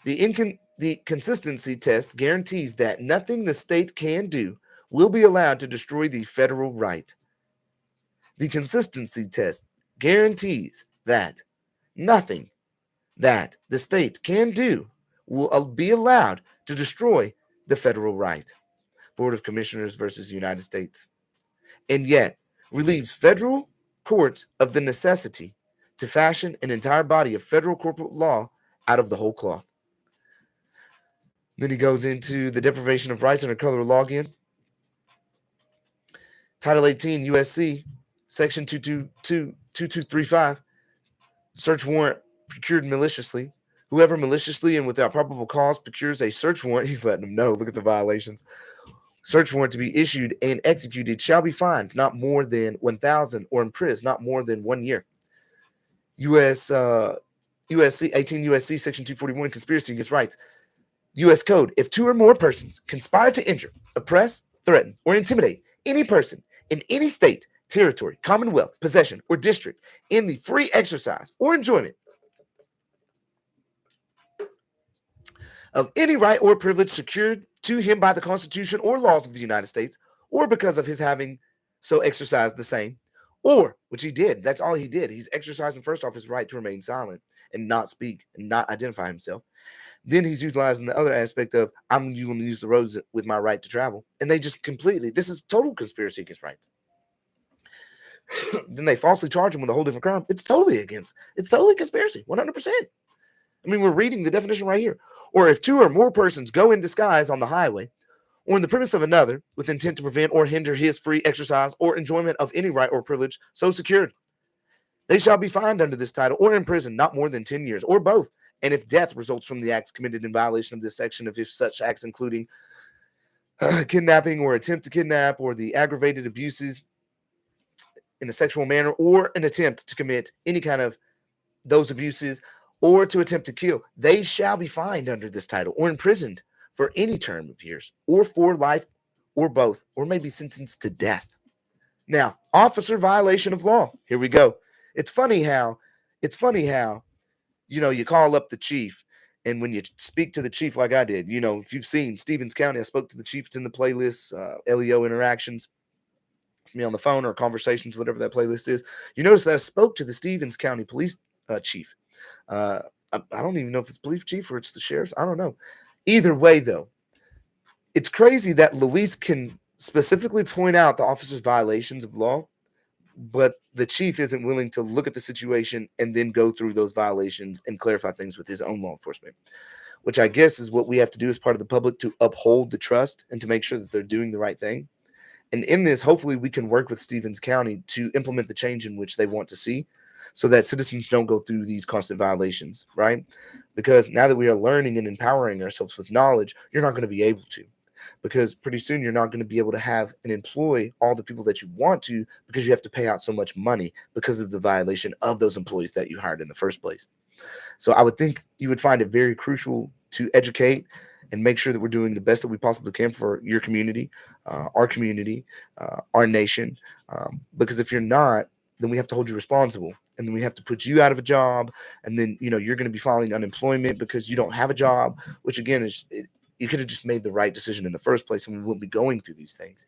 the consistency test guarantees that nothing the state can do will be allowed to destroy the federal right. The consistency test guarantees that nothing that the state can do will be allowed to destroy the federal right. Board of Commissioners versus United States. And yet relieves federal courts of the necessity to fashion an entire body of federal corporate law out of the whole cloth. Then he goes into the deprivation of rights under color of law again. Title 18 USC, Section 2235, search warrant procured maliciously. Whoever maliciously and without probable cause procures a search warrant, he's letting them know, look at the violations. Search warrant to be issued and executed shall be fined not more than 1,000 or imprisoned not more than 1 year. USC 18 USC Section 241, conspiracy against rights. U.S. Code, if 2 or more persons conspire to injure, oppress, threaten, or intimidate any person in any state, territory, commonwealth, possession, or district in the free exercise or enjoyment of any right or privilege secured to him by the Constitution or laws of the United States, or because of his having so exercised the same, or, which he did, that's all he did. He's exercising first off his right to remain silent and not speak and not identify himself. Then he's utilizing the other aspect of, I'm going to use the roads with my right to travel. And they just completely, this is total conspiracy against rights. Then they falsely charge him with a whole different crime. It's totally conspiracy, 100%. I mean, we're reading the definition right here. or if two or more persons go in disguise on the highway or in the premise of another with intent to prevent or hinder his free exercise or enjoyment of any right or privilege so secured, they shall be fined under this title or imprisoned not more than 10 years or both. And if death results from the acts committed in violation of this section, if such acts including kidnapping or attempt to kidnap or the aggravated abuses in a sexual manner or an attempt to commit any kind of those abuses or to attempt to kill, they shall be fined under this title or imprisoned for any term of years or for life or both, or may be sentenced to death. Now, officer violation of law. Here we go. It's funny how you call up the chief, and when you speak to the chief like I did, if you've seen Stevens County, I spoke to the chief. It's in the playlist, LEO interactions, me on the phone or conversations, whatever that playlist is. You notice that I spoke to the Stevens County police chief. I don't even know if it's police chief or it's the sheriff. I don't know. Either way, though, it's crazy that Luis can specifically point out the officer's violations of law, but the chief isn't willing to look at the situation and then go through those violations and clarify things with his own law enforcement, which I guess is what we have to do as part of the public to uphold the trust and to make sure that they're doing the right thing. And in this, hopefully we can work with Stevens County to implement the change in which they want to see so that citizens don't go through these constant violations, right? Because now that we are learning and empowering ourselves with knowledge, you're not going to be able to. Because pretty soon you're not going to be able to have and employ all the people that you want to because you have to pay out so much money because of the violation of those employees that you hired in the first place. So I would think you would find it very crucial to educate and make sure that we're doing the best that we possibly can for your community, our nation. Because if you're not, then we have to hold you responsible. And then we have to put you out of a job. And then, you're going to be filing unemployment because you don't have a job, which again you could have just made the right decision in the first place and we wouldn't be going through these things.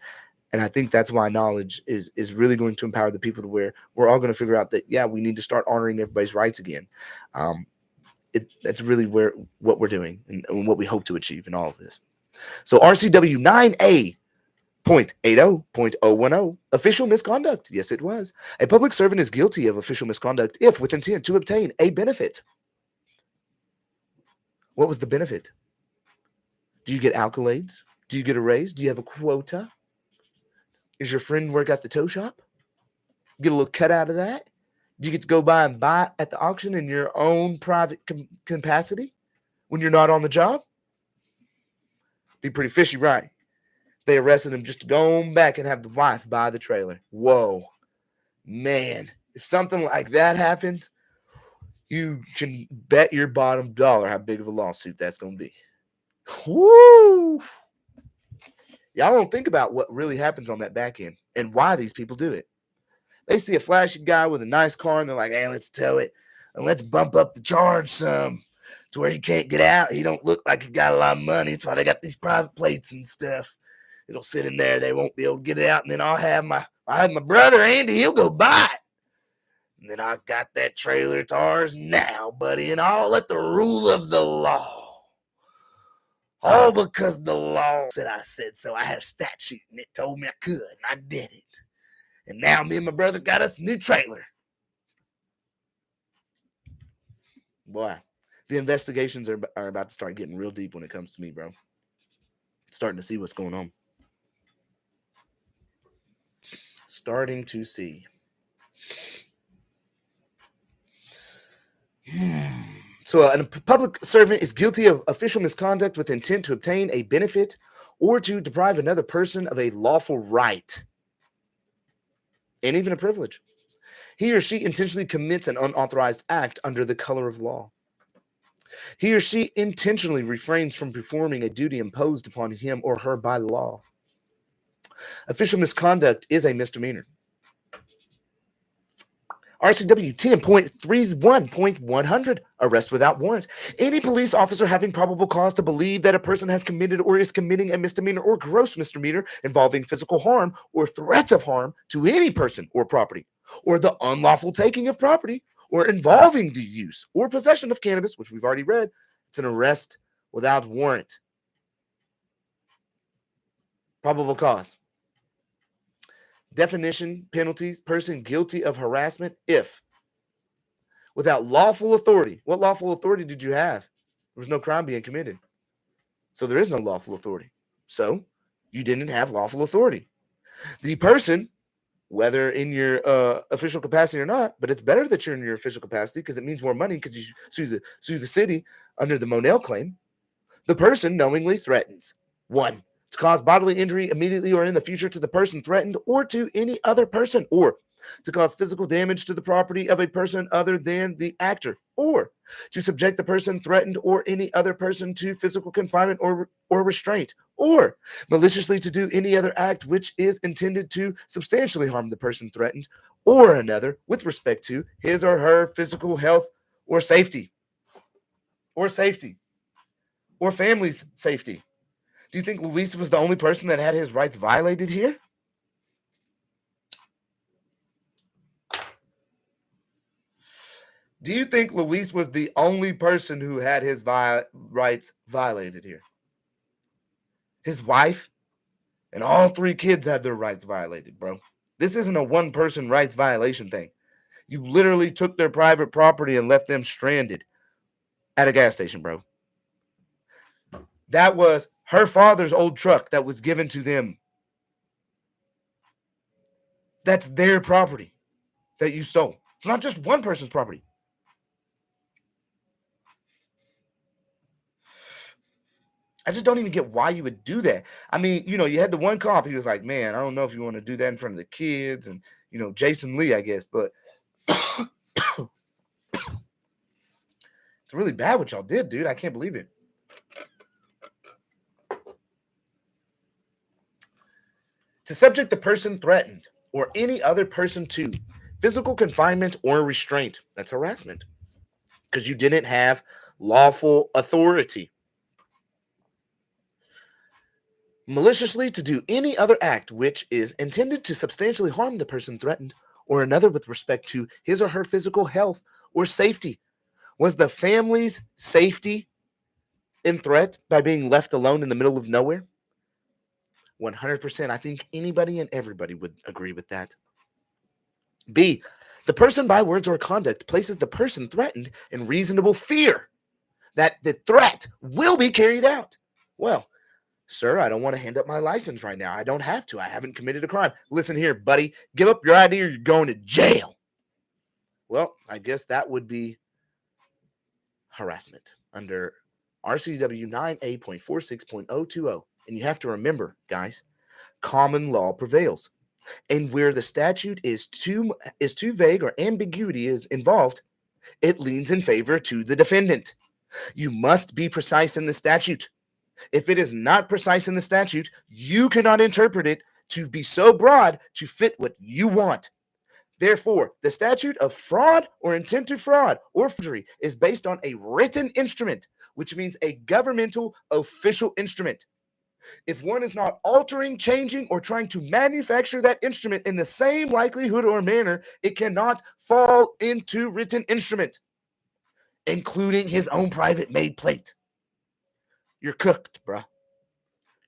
And I think that's why knowledge is really going to empower the people to where we're all going to figure out that, yeah, we need to start honoring everybody's rights again. That's really what we're doing and what we hope to achieve in all of this. So RCW 9A.80.010, official misconduct. Yes, it was. A public servant is guilty of official misconduct if with intent to obtain a benefit. What was the benefit? Do you get accolades? Do you get a raise? Do you have a quota? Does your friend work at the tow shop? Get a little cut out of that? Do you get to go by and buy at the auction in your own private capacity when you're not on the job? Be pretty fishy, right? They arrested him just to go on back and have the wife buy the trailer. Whoa. Man, if something like that happened, you can bet your bottom dollar how big of a lawsuit that's going to be. Woo! Y'all don't think about what really happens on that back end and why these people do it. They see a flashy guy with a nice car and they're like, hey, let's tow it and let's bump up the charge some to where he can't get out. He don't look like he got a lot of money. That's why they got these private plates and stuff. It'll sit in there. They won't be able to get it out. And then I'll have my brother Andy. He'll go buy it. And then I got that trailer. It's ours now, buddy. And I'll let the rule of the law. All because the law said I said so. I had a statute and it told me I could, and I did it. And now me and my brother got us a new trailer. Boy, the investigations are about to start getting real deep when it comes to me, bro. Starting to see what's going on. Starting to see. So a public servant is guilty of official misconduct with intent to obtain a benefit or to deprive another person of a lawful right and even a privilege. He or she intentionally commits an unauthorized act under the color of law. He or she intentionally refrains from performing a duty imposed upon him or her by law. Official misconduct is a misdemeanor. RCW 10.31.100, arrest without warrant. Any police officer having probable cause to believe that a person has committed or is committing a misdemeanor or gross misdemeanor involving physical harm or threats of harm to any person or property, or the unlawful taking of property, or involving the use or possession of cannabis, which we've already read, it's an arrest without warrant. Probable cause. Definition, penalties, person guilty of harassment if without lawful authority. What lawful authority did you have? There was no crime being committed. So there is no lawful authority. So you didn't have lawful authority. The person, whether in your official capacity or not, but it's better that you're in your official capacity because it means more money because you sue the city under the Monell claim. The person knowingly threatens 1. To cause bodily injury immediately or in the future to the person threatened or to any other person, or to cause physical damage to the property of a person other than the actor, or to subject the person threatened or any other person to physical confinement or restraint, or maliciously to do any other act which is intended to substantially harm the person threatened or another with respect to his or her physical health or safety, or family's safety. Do you think Luis was the only person that had his rights violated here? Do you think Luis was the only person who had his rights violated here? His wife and all 3 kids had their rights violated, bro. This isn't a one-person rights violation thing. You literally took their private property and left them stranded at a gas station, bro. That was her father's old truck that was given to them. That's their property that you stole. It's not just one person's property. I just don't even get why you would do that. I mean, you had the one cop. He was like, man, I don't know if you want to do that in front of the kids and, Jason Lee, I guess. But it's really bad what y'all did, dude. I can't believe it. To subject the person threatened or any other person to physical confinement or restraint. That's harassment because you didn't have lawful authority. Maliciously to do any other act which is intended to substantially harm the person threatened or another with respect to his or her physical health or safety. Was the family's safety in threat by being left alone in the middle of nowhere? 100%. I think anybody and everybody would agree with that. B, the person by words or conduct places the person threatened in reasonable fear that the threat will be carried out. Well, sir, I don't want to hand up my license right now. I don't have to. I haven't committed a crime. Listen here, buddy. Give up your ID or you're going to jail. Well, I guess that would be harassment under RCW 9A.46.020. And you have to remember, guys, common law prevails. And where the statute is too vague or ambiguity is involved, it leans in favor to the defendant. You must be precise in the statute. If it is not precise in the statute, you cannot interpret it to be so broad to fit what you want. Therefore, the statute of fraud or intent to fraud or forgery is based on a written instrument, which means a governmental official instrument. If one is not altering, changing, or trying to manufacture that instrument in the same likelihood or manner, it cannot fall into written instrument, including his own private made plate. You're cooked, bruh.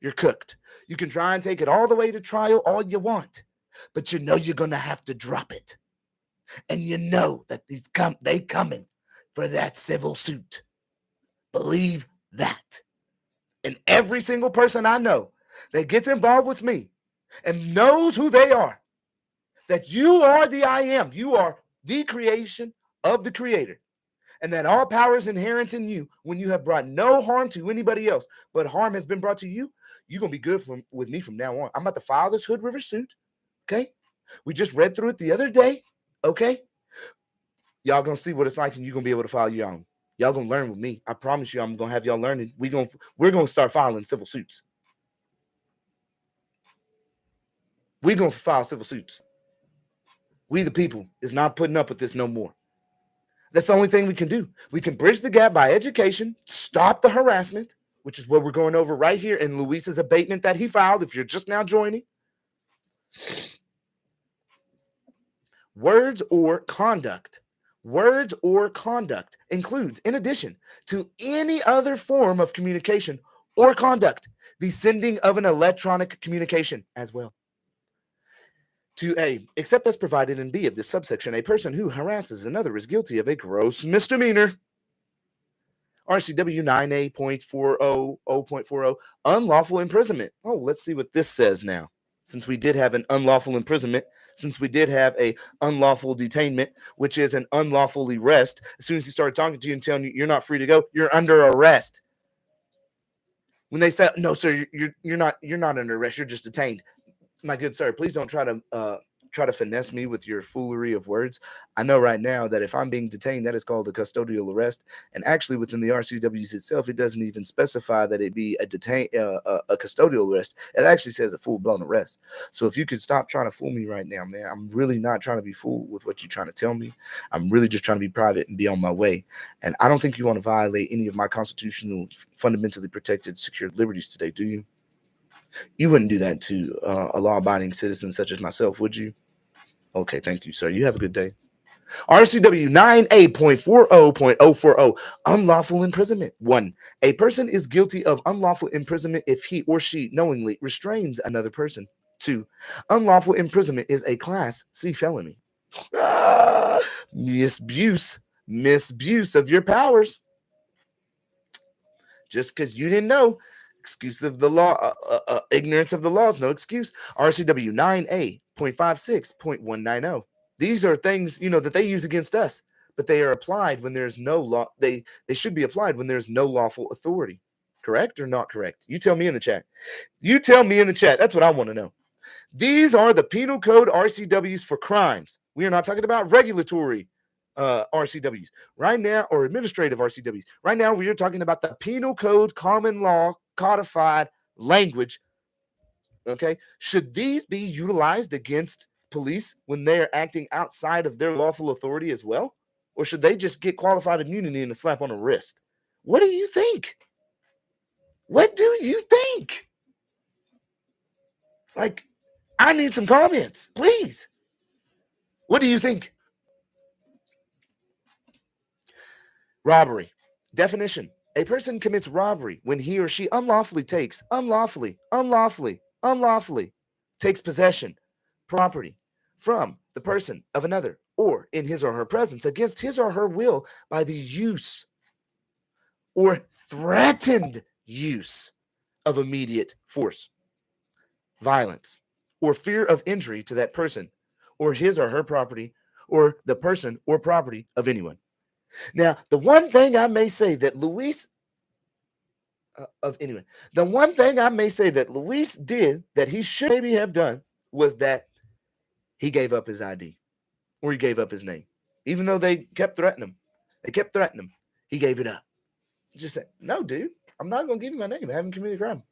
You're cooked. You can try and take it all the way to trial all you want, but you're going to have to drop it. And you know that they coming for that civil suit. Believe that. And every single person I know that gets involved with me and knows who they are, that you are the I am. You are the creation of the Creator. And that all power is inherent in you when you have brought no harm to anybody else, but harm has been brought to you. You're going to be good with me from now on. I'm about to file this Hood River suit. Okay? We just read through it the other day. Okay? Y'all going to see what it's like and you're going to be able to file your own. Y'all going to learn with me. I promise you I'm going to have y'all learning. We're going to start filing civil suits. We're going to file civil suits. We the people is not putting up with this no more. That's the only thing we can do. We can bridge the gap by education, stop the harassment, which is what we're going over right here in Luis's abatement that he filed, if you're just now joining. Words or conduct. Words or conduct includes, in addition to any other form of communication or conduct, the sending of an electronic communication as well. To A, except as provided in B of this subsection, a person who harasses another is guilty of a gross misdemeanor. RCW 9A.400.40, unlawful imprisonment. Oh, let's see what this says now. Since we did have an unlawful imprisonment, since we did have a unlawful detainment, which is an unlawful arrest, as soon as he started talking to you and telling you you're not free to go, you're under arrest. When they say, no, sir, you're not under arrest, you're just detained. My good sir, please don't try to finesse me with your foolery of words. I know right now that if I'm being detained, that is called a custodial arrest. And actually, within the RCWs itself, it doesn't even specify that it be a custodial arrest. It actually says a full-blown arrest. So if you could stop trying to fool me right now, man, I'm really not trying to be fooled with what you're trying to tell me. I'm really just trying to be private and be on my way. And I don't think you want to violate any of my constitutional, fundamentally protected, secured liberties today, do you? You wouldn't do that to a law-abiding citizen such as myself, would you? Okay, thank you, sir. You have a good day. RCW 9A.40.040, unlawful imprisonment. 1. A person is guilty of unlawful imprisonment if he or she knowingly restrains another person. 2. Unlawful imprisonment is a Class C felony. Misuse of your powers. Just because you didn't know. Excuse of the law, ignorance of the law is no excuse. RCW 9A.56.190. These are things, that they use against us, but they are applied when there's no law. They should be applied when there's no lawful authority. Correct or not correct? You tell me in the chat. You tell me in the chat. That's what I want to know. These are the penal code RCWs for crimes. We are not talking about regulatory RCWs right now, or administrative RCWs. Right now, we are talking about the penal code, common law, codified language. Okay. Should these be utilized against police when they are acting outside of their lawful authority as well? Or should they just get qualified immunity and a slap on the wrist? What do you think? What do you think? Like, I need some comments, please. What do you think? Robbery. Definition. A person commits robbery when he or she unlawfully takes possession, property from the person of another, or in his or her presence against his or her will by the use or threatened use of immediate force, violence, or fear of injury to that person or his or her property, or the person or property of anyone. Now, the one thing I may say that Luis did that he should maybe have done was that he gave up his ID, or he gave up his name, even though they kept threatening him. He gave it up. He just said, "No, dude, I'm not going to give you my name. I haven't committed a crime.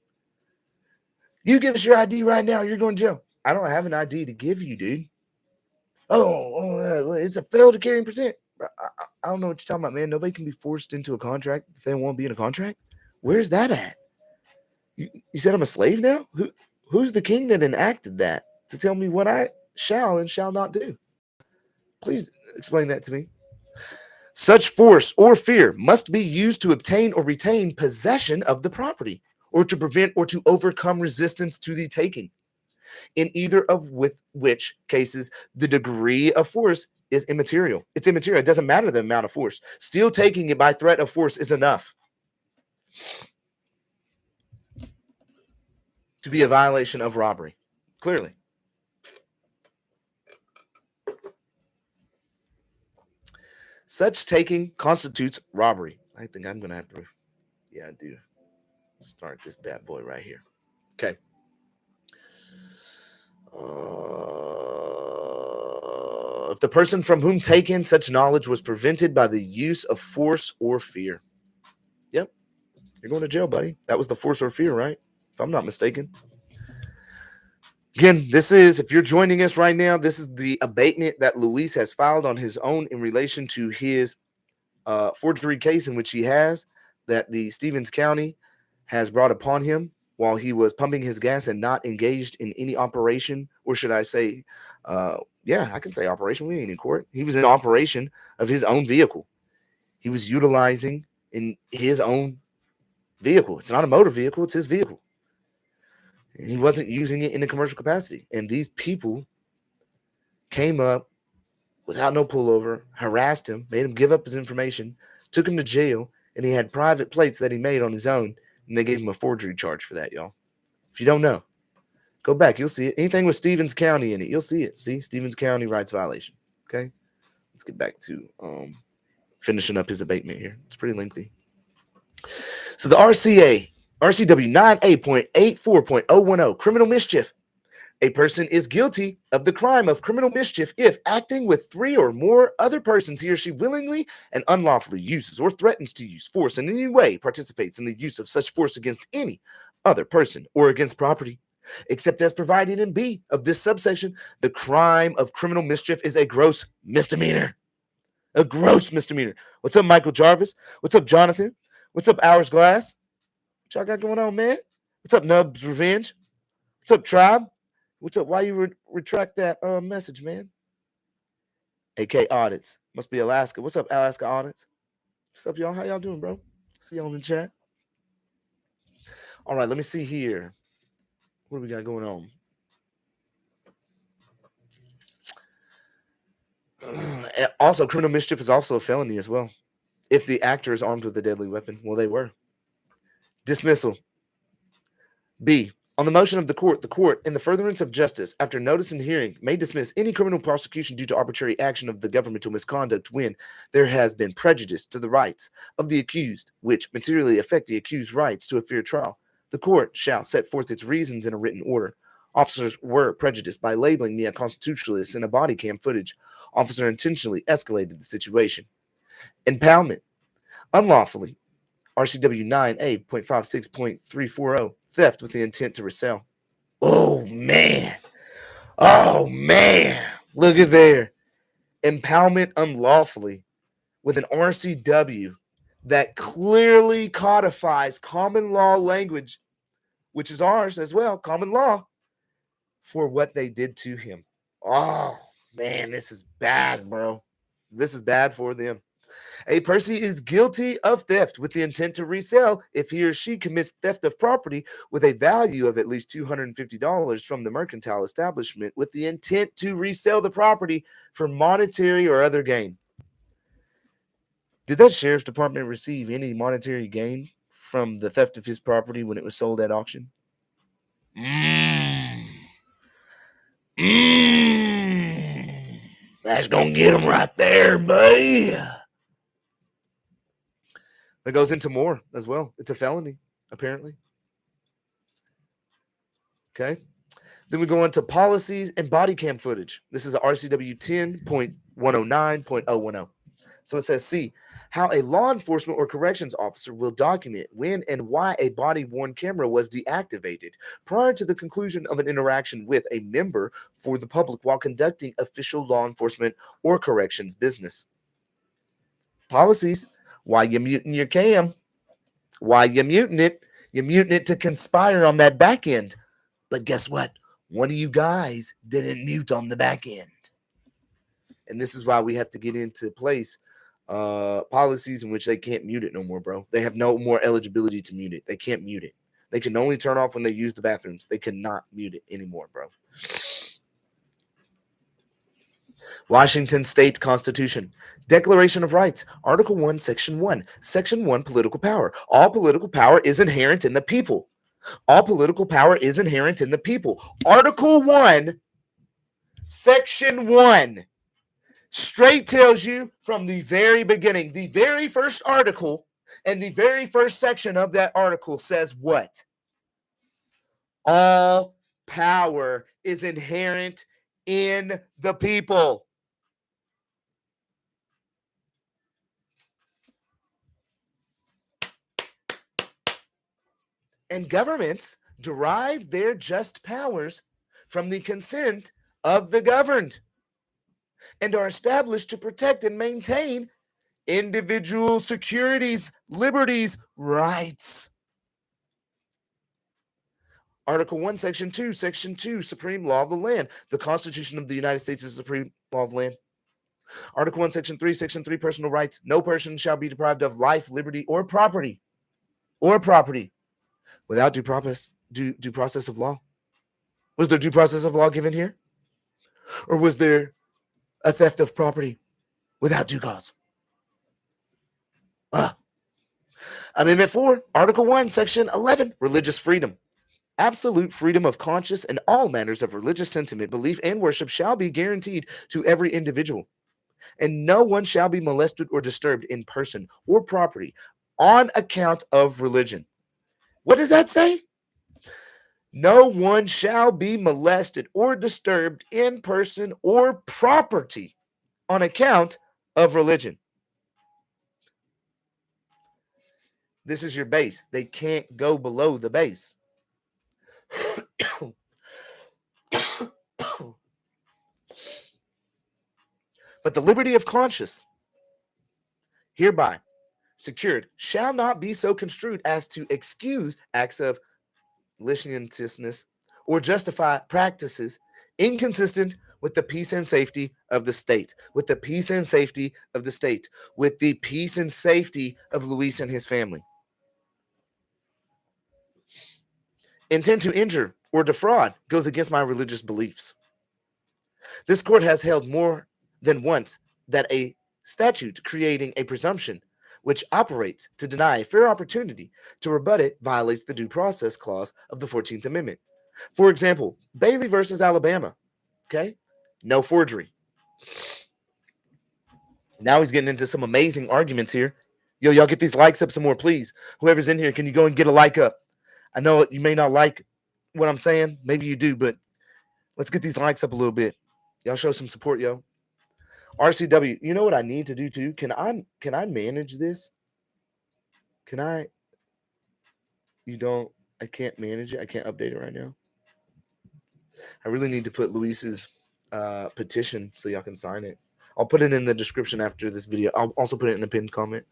You give us your ID right now, you're going to jail." I don't have an ID to give you, dude. It's a fail to carry and present. I don't know what you're talking about, man. Nobody can be forced into a contract if they won't be in a contract. Where's that at? You said I'm a slave now? Who's the king that enacted that to tell me what I shall and shall not do? Please explain that to me. Such force or fear must be used to obtain or retain possession of the property, or to prevent or to overcome resistance to the taking. In either of which cases, the degree of force is immaterial. It's immaterial. It doesn't matter the amount of force. Still taking it by threat of force is enough to be a violation of robbery. Clearly. Such taking constitutes robbery. I think I'm going to have to, I do. Start this bad boy right here. Okay. If the person from whom taken such knowledge was prevented by the use of force or fear. Yep. You're going to jail, buddy. That was the force or fear, right? If I'm not mistaken. Again, this is, if you're joining us right now, this is the abatement that Luis has filed on his own in relation to his forgery case in which he has that the Stevens County has brought upon him while he was pumping his gas and not engaged in any operation, or should I say, I can say operation. We ain't in court. He was in operation of his own vehicle. He was utilizing in his own vehicle. It's not a motor vehicle. It's his vehicle. He wasn't using it in a commercial capacity. And these people came up without no pullover, harassed him, made him give up his information, took him to jail, and he had private plates that he made on his own, and they gave him a forgery charge for that, y'all. If you don't know, go back. You'll see it. Anything with Stevens County in it, you'll see it. See, Stevens County rights violation. Okay, let's get back to finishing up his abatement here. It's pretty lengthy. So the RCW 9A.84.010, criminal mischief. A person is guilty of the crime of criminal mischief if, acting with 3 or more other persons, he or she willingly and unlawfully uses or threatens to use force in any way, participates in the use of such force against any other person or against property, except as provided in B of this subsection. The crime of criminal mischief is a gross misdemeanor. A gross misdemeanor. What's up, Michael Jarvis? What's up, Jonathan? What's up, Hours Glass? What y'all got going on, man? What's up, Nubs Revenge? What's up, Tribe? What's up? Why you retract that message, man? AK Audits. Must be Alaska. What's up, Alaska Audits? What's up, y'all? How y'all doing, bro? See y'all in the chat. All right, let me see here. What do we got going on? Also, criminal mischief is also a felony as well. If the actor is armed with a deadly weapon. Well, they were. Dismissal. B. On the motion of the court, in the furtherance of justice, after notice and hearing, may dismiss any criminal prosecution due to arbitrary action of the governmental misconduct when there has been prejudice to the rights of the accused, which materially affect the accused's rights to a fair trial. The court shall set forth its reasons in a written order. Officers were prejudiced by labeling me a constitutionalist in a body cam footage. Officer intentionally escalated the situation. Impoundment. Unlawfully. RCW 9A.56.340, theft with the intent to resell. Oh, man. Oh, man. Look at there. Impoundment unlawfully with an RCW that clearly codifies common law language, which is ours as well, common law, for what they did to him. Oh, man, this is bad, bro. This is bad for them. A person is guilty of theft with the intent to resell if he or she commits theft of property with a value of at least $250 from the mercantile establishment with the intent to resell the property for monetary or other gain. Did that sheriff's department receive any monetary gain from the theft of his property when it was sold at auction? That's gonna get him right there, buddy. That goes into more as well. It's a felony, apparently. Okay. Then we go into policies and body cam footage. This is RCW 10.109.010. So it says, C, how a law enforcement or corrections officer will document when and why a body-worn camera was deactivated prior to the conclusion of an interaction with a member for the public while conducting official law enforcement or corrections business. Policies. Why you muting your cam? Why you muting it? You're muting it to conspire on that back end. But guess what? One of you guys didn't mute on the back end. And this is why we have to get into place policies in which they can't mute it no more, bro. They have no more eligibility to mute it. They can't mute it. They can only turn off when they use the bathrooms. They cannot mute it anymore, bro. Washington State Constitution. Declaration of Rights. Article 1, Section 1. Section 1, political power. All political power is inherent in the people. All political power is inherent in the people. Article 1, Section 1. Straight tells you from the very beginning, the very first article and the very first section of that article says what? All power is inherent in the people. And governments derive their just powers from the consent of the governed and are established to protect and maintain individual securities, liberties, rights. Article 1, Section 2, Section 2, Supreme Law of the Land. The Constitution of the United States is the Supreme Law of the Land. Article 1, Section 3, Personal Rights. No person shall be deprived of life, liberty, or property without due process of law. Was there due process of law given here? Or was there a theft of property without due cause? Amendment 4, Article 1, Section 11, religious freedom. Absolute freedom of conscience and all matters of religious sentiment, belief, and worship shall be guaranteed to every individual, and no one shall be molested or disturbed in person or property on account of religion. What does that say? No one shall be molested or disturbed in person or property on account of religion. This is your base. They can't go below the base. But the liberty of conscience, hereby secured, shall not be so construed as to excuse acts of licentiousness or justify practices inconsistent with the peace and safety of the state, with the peace and safety of the state, with the peace and safety of Luis and his family. Intent to injure or defraud goes against my religious beliefs. This court has held more than once that a statute creating a presumption which operates to deny a fair opportunity to rebut it violates the due process clause of the 14th Amendment. For example, Bailey versus Alabama. Okay? No forgery. Now he's getting into some amazing arguments here. Yo, y'all get these likes up some more, please. Whoever's in here, can you go and get a like up? I know you may not like what I'm saying. Maybe you do, but let's get these likes up a little bit. Y'all show some support, yo. RCW, you know what I need to do too? Can I manage this? Can I? You don't. I can't manage it. I can't update it right now. I really need to put Luis's petition so y'all can sign it. I'll put it in the description after this video. I'll also put it in a pinned comment.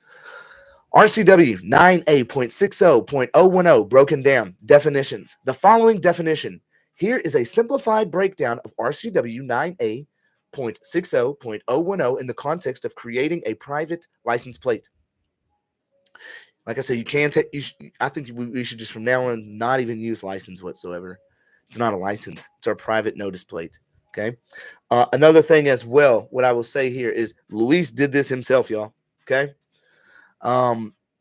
RCW 9A.60.010 broken down definitions. The following definition. Here is a simplified breakdown of RCW 9A.60.010 in the context of creating a private license plate. Like I said, you can take. I think we should just from now on not even use license whatsoever. It's not a license. It's our private notice plate. Okay. Another thing as well, what I will say here is Luis did this himself, y'all. Okay.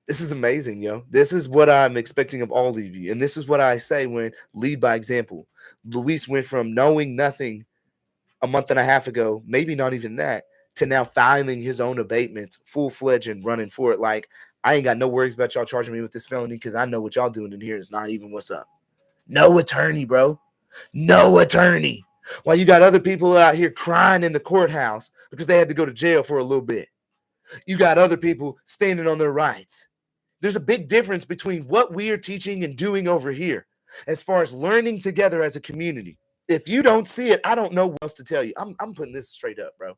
This is amazing, yo. This is what I'm expecting of all of you. And this is what I say when lead by example. Luis went from knowing nothing a month and a half ago, maybe not even that, to now filing his own abatement, full-fledged and running for it. Like, I ain't got no worries about y'all charging me with this felony because I know what y'all doing in here is not even what's up. No attorney, bro. No attorney. While you got other people out here crying in the courthouse because they had to go to jail for a little bit. You got other people standing on their rights. There's a big difference between what we are teaching and doing over here as far as learning together as a community. If you don't see it, I don't know what else to tell you. I'm putting this straight up, bro.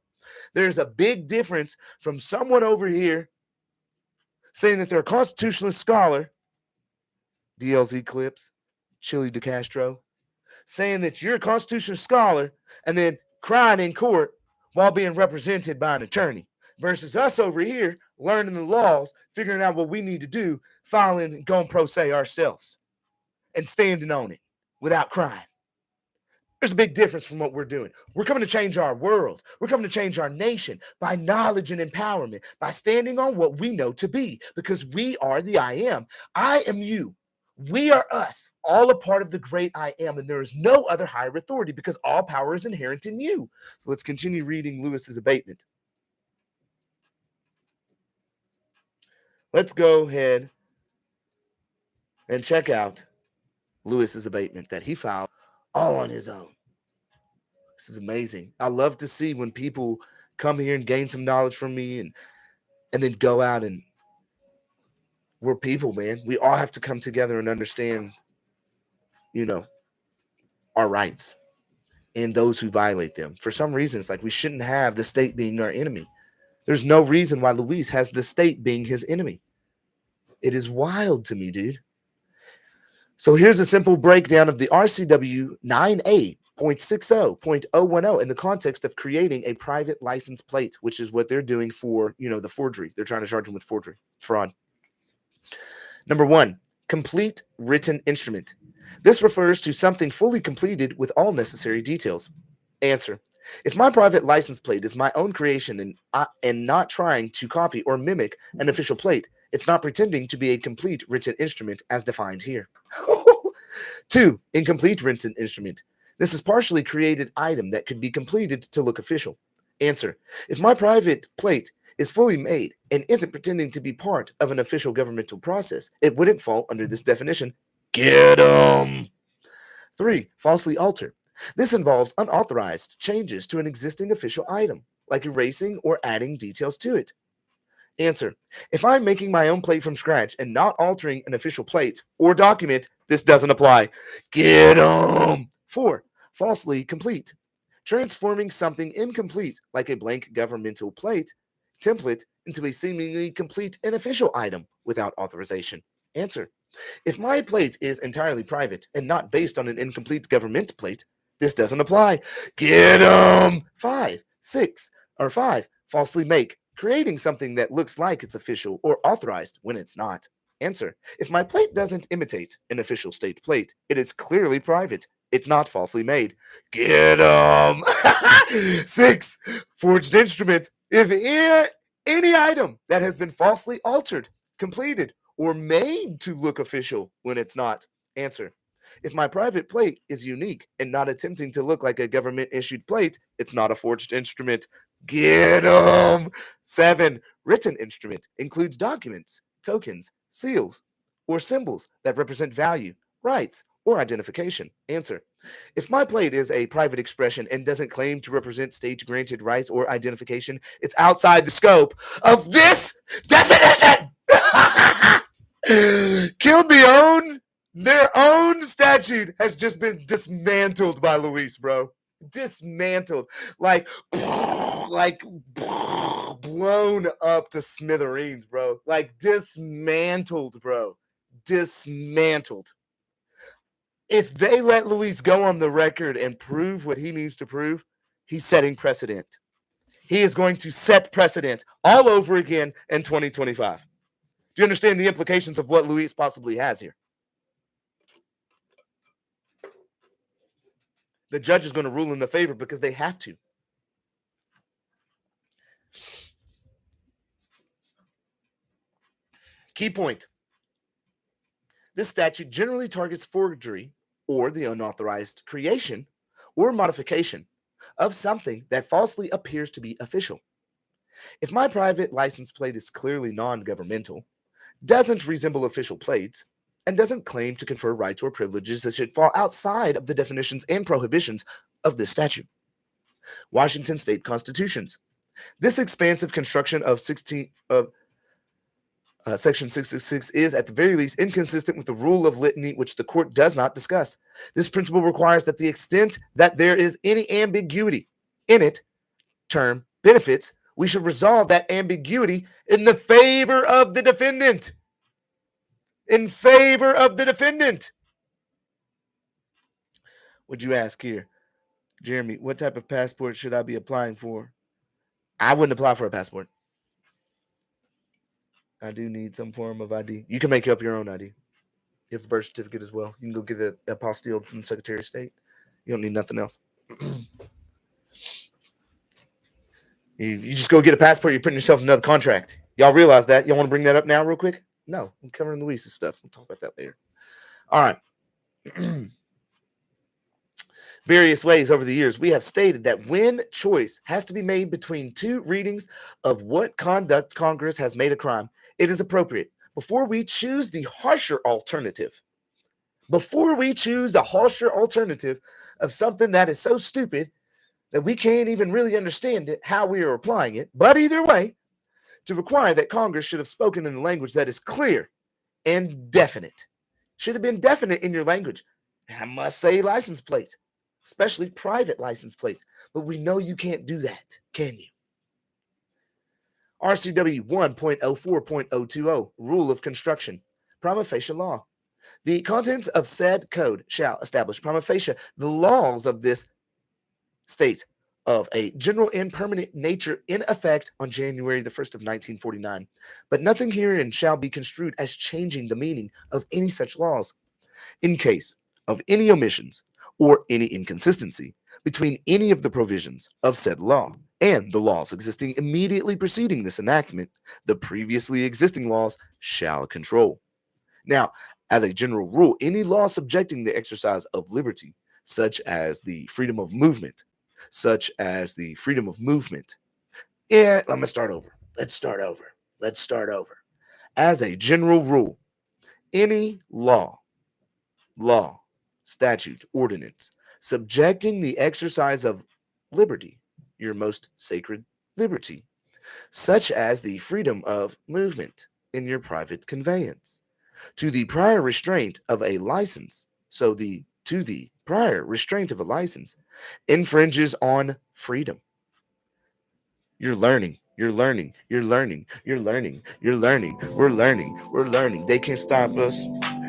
There's a big difference from someone over here saying that they're a constitutionalist scholar, DLZ clips, Chili DeCastro, saying that you're a constitutional scholar and then crying in court while being represented by an attorney versus us over here learning the laws, figuring out what we need to do, filing and going pro se ourselves and standing on it without crying. There's a big difference from what we're doing. We're coming to change our world. We're coming to change our nation by knowledge and empowerment, by standing on what we know to be, because we are the I am. I am you. We are us, all a part of the great I am, and there is no other higher authority because all power is inherent in you. So let's continue reading Lewis's abatement. Let's go ahead and check out Lewis's abatement that he filed all on his own. This is amazing. I love to see when people come here and gain some knowledge from me and then go out, and we're people, man. We all have to come together and understand, our rights and those who violate them. For some reasons, like we shouldn't have the state being our enemy. There's no reason why Luis has the state being his enemy. It is wild to me, dude. So here's a simple breakdown of the RCW 9A.60.010 in the context of creating a private license plate, which is what they're doing for, the forgery. They're trying to charge him with forgery, fraud. Number 1, complete written instrument. This refers to something fully completed with all necessary details. Answer. If my private license plate is my own creation and not trying to copy or mimic an official plate, It's not pretending to be a complete written instrument as defined here. 2. Incomplete written instrument. This is partially created item that could be completed to look official. Answer. If my private plate is fully made and isn't pretending to be part of an official governmental process, it wouldn't fall under this definition. Get 'em! 3. Falsely alter. This involves unauthorized changes to an existing official item, like erasing or adding details to it. Answer. If I'm making my own plate from scratch and not altering an official plate or document, this doesn't apply. Get 'em! 4. Falsely complete. Transforming something incomplete, like a blank governmental plate template, into a seemingly complete and official item without authorization. Answer. If my plate is entirely private and not based on an incomplete government plate, this doesn't apply. Get 'em! 5. 6. Or 5. Falsely make. Creating something that looks like it's official or authorized when it's not. Answer. If my plate doesn't imitate an official state plate, it is clearly private. It's not falsely made. Get 'em! 6. Forged instrument. If any item that has been falsely altered, completed, or made to look official when it's not. Answer. If my private plate is unique and not attempting to look like a government issued plate, it's not a forged instrument. Get 'em! 7. Written instrument includes documents, tokens, seals, or symbols that represent value, rights, or identification. Answer. If my plate is a private expression and doesn't claim to represent state granted rights or identification, it's outside the scope of this definition! Killed their own statute has just been dismantled by Luis, bro. Dismantled. Like blown up to smithereens, bro. Like dismantled, bro. Dismantled. If they let Luis go on the record and prove what he needs to prove, he's setting precedent. He is going to set precedent all over again in 2025. Do you understand the implications of what Luis possibly has here? The judge is going to rule in the favor because they have to. Key point. This statute generally targets forgery or the unauthorized creation or modification of something that falsely appears to be official. If my private license plate is clearly non-governmental, doesn't resemble official plates, and doesn't claim to confer rights or privileges that should fall outside of the definitions and prohibitions of this statute. Washington state constitutions. This expansive construction of Section 666 is, at the very least, inconsistent with the rule of litany, which the court does not discuss. This principle requires that the extent that there is any ambiguity in it, term benefits, we should resolve that ambiguity in the favor of the defendant. In favor of the defendant. Would you ask here, Jeremy, what type of passport should I be applying for? I wouldn't apply for a passport. I do need some form of ID. You can make up your own ID. You have a birth certificate as well. You can go get that apostilled from the Secretary of State. You don't need nothing else. You just go get a passport, you're putting yourself in another contract. Y'all realize that? Y'all want to bring that up now real quick? No, I'm covering Luis's stuff. We'll talk about that later. All right. Various ways over the years, we have stated that when choice has to be made between two readings of what conduct Congress has made a crime, it is appropriate, before we choose the harsher alternative, of something that is so stupid that we can't even really understand it, how we are applying it, but either way, to require that Congress should have spoken in the language that is clear and definite. Should have been definite in your language. I must say license plate, especially private license plates. But we know you can't do that, can you? RCW 1.04.020, Rule of Construction, prima facie law. The contents of said code shall establish prima facie the laws of this state of a general and permanent nature in effect on January the 1st of 1949. But nothing herein shall be construed as changing the meaning of any such laws. In case of any omissions or any inconsistency between any of the provisions of said law, and the laws existing immediately preceding this enactment, the previously existing laws shall control. Now, as a general rule, any law subjecting the exercise of liberty, such as the freedom of movement, such as the freedom of movement. Yeah, let me start over. Let's start over. Let's start over. As a general rule, any law, statute, ordinance, subjecting the exercise of liberty, your most sacred liberty, such as the freedom of movement in your private conveyance, to the prior restraint of a license. So the prior restraint of a license infringes on freedom. You're learning. You're learning. You're learning. You're learning. You're learning. We're learning. We're learning. They can't stop us.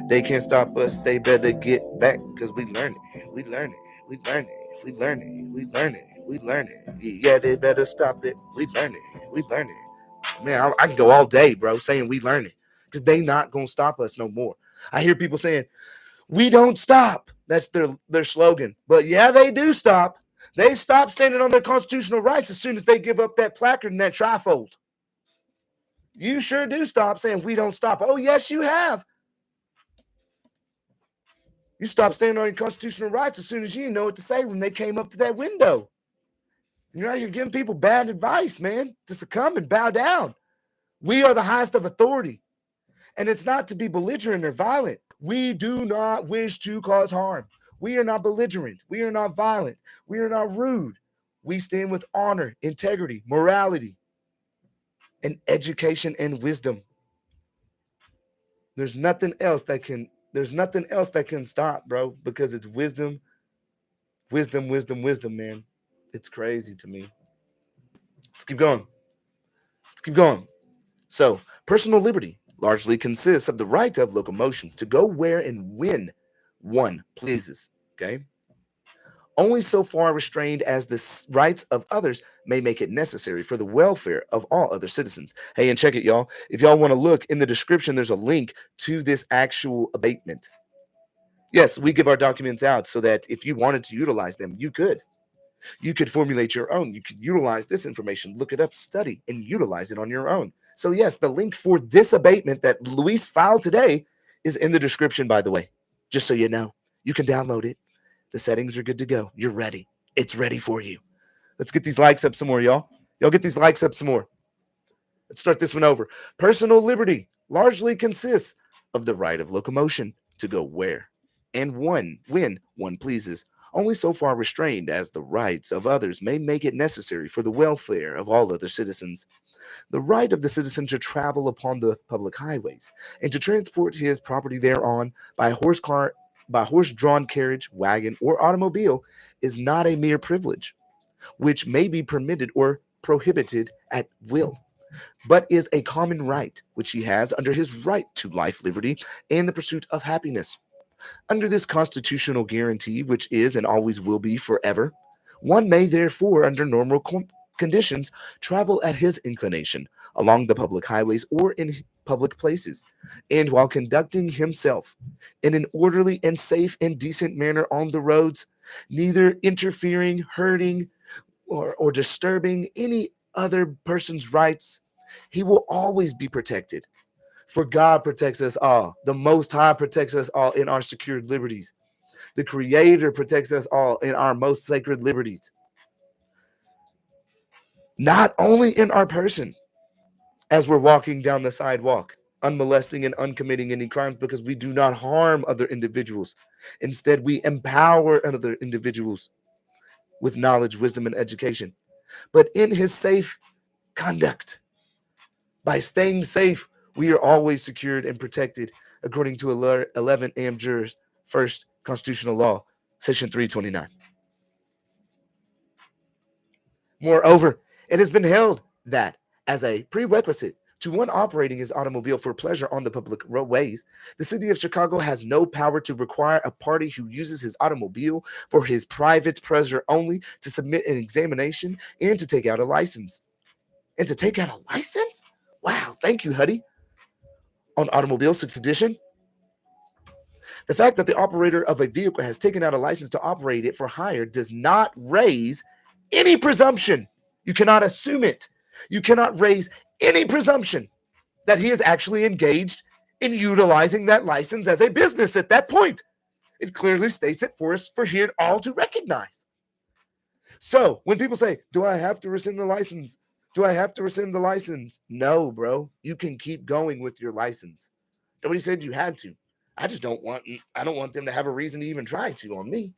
They can't stop us. They better get back because we learning. We learning. We learning. We learning. We learning. We learning. Yeah, they better stop it. We learning. We learning. Man, I can go all day, bro, saying we learning because they not gonna stop us no more. I hear people saying we don't stop. That's their slogan. But yeah, they do stop. They stop standing on their constitutional rights as soon as they give up that placard and that trifold. You sure do stop saying we don't stop. Oh, yes, you have. You stopped standing on your constitutional rights as soon as you didn't know what to say when they came up to that window. You're out here giving people bad advice, man, to succumb and bow down. We are the highest of authority. And it's not to be belligerent or violent. We do not wish to cause harm. We are not belligerent. We are not violent. We are not rude. We stand with honor, integrity, morality, and education and wisdom. There's nothing else that can stop, bro, because it's wisdom, wisdom, man. It's crazy to me. Let's keep going. Let's keep going. So, personal liberty largely consists of the right of locomotion to go where and when one pleases. Okay. Only so far restrained as the rights of others may make it necessary for the welfare of all other citizens. Hey, and check it, y'all. If y'all want to look in the description, there's a link to this actual abatement. Yes, we give our documents out so that if you wanted to utilize them, you could. You could formulate your own. You could utilize this information, look it up, study, and utilize it on your own. So, yes, the link for this abatement that Luis filed today is in the description, by the way, just so you know. You can download it. The settings are good to go. You're ready. It's ready for you. Let's get these likes up some more, y'all. Y'all get these likes up some more. Let's start this one over. Personal liberty largely consists of the right of locomotion to go where and when one pleases, only so far restrained as the rights of others may make it necessary for the welfare of all other citizens. The right of the citizen to travel upon the public highways and to transport his property thereon by horse-drawn carriage, wagon, or automobile is not a mere privilege, which may be permitted or prohibited at will, but is a common right which he has under his right to life, liberty, and the pursuit of happiness. Under this constitutional guarantee, which is and always will be forever, one may therefore, under normal conditions, travel at his inclination along the public highways or in public places, and while conducting himself in an orderly and safe and decent manner on the roads, neither interfering, hurting, or disturbing any other person's rights, he will always be protected. For God protects us all. The Most High protects us all in our secured liberties. The Creator protects us all in our most sacred liberties. Not only in our person, as we're walking down the sidewalk, unmolesting and uncommitting any crimes, because we do not harm other individuals. Instead, we empower other individuals with knowledge, wisdom, and education. But in his safe conduct, by staying safe, we are always secured and protected according to 11 Am Jurors, First Constitutional Law, Section 329. Moreover, it has been held that as a prerequisite to one operating his automobile for pleasure on the public roadways, the city of Chicago has no power to require a party who uses his automobile for his private pleasure only to submit an examination and to take out a license. And to take out a license? Wow, thank you, Huddy. On Automobile 6th edition, the fact that the operator of a vehicle has taken out a license to operate it for hire does not raise any presumption You cannot assume it. You cannot raise any presumption that he is actually engaged in utilizing that license as a business at that point. It clearly states it for us for here all to recognize. So when people say, do I have to rescind the license? Do I have to rescind the license? No, bro. You can keep going with your license. Nobody said you had to. I don't want them to have a reason to even try to on me.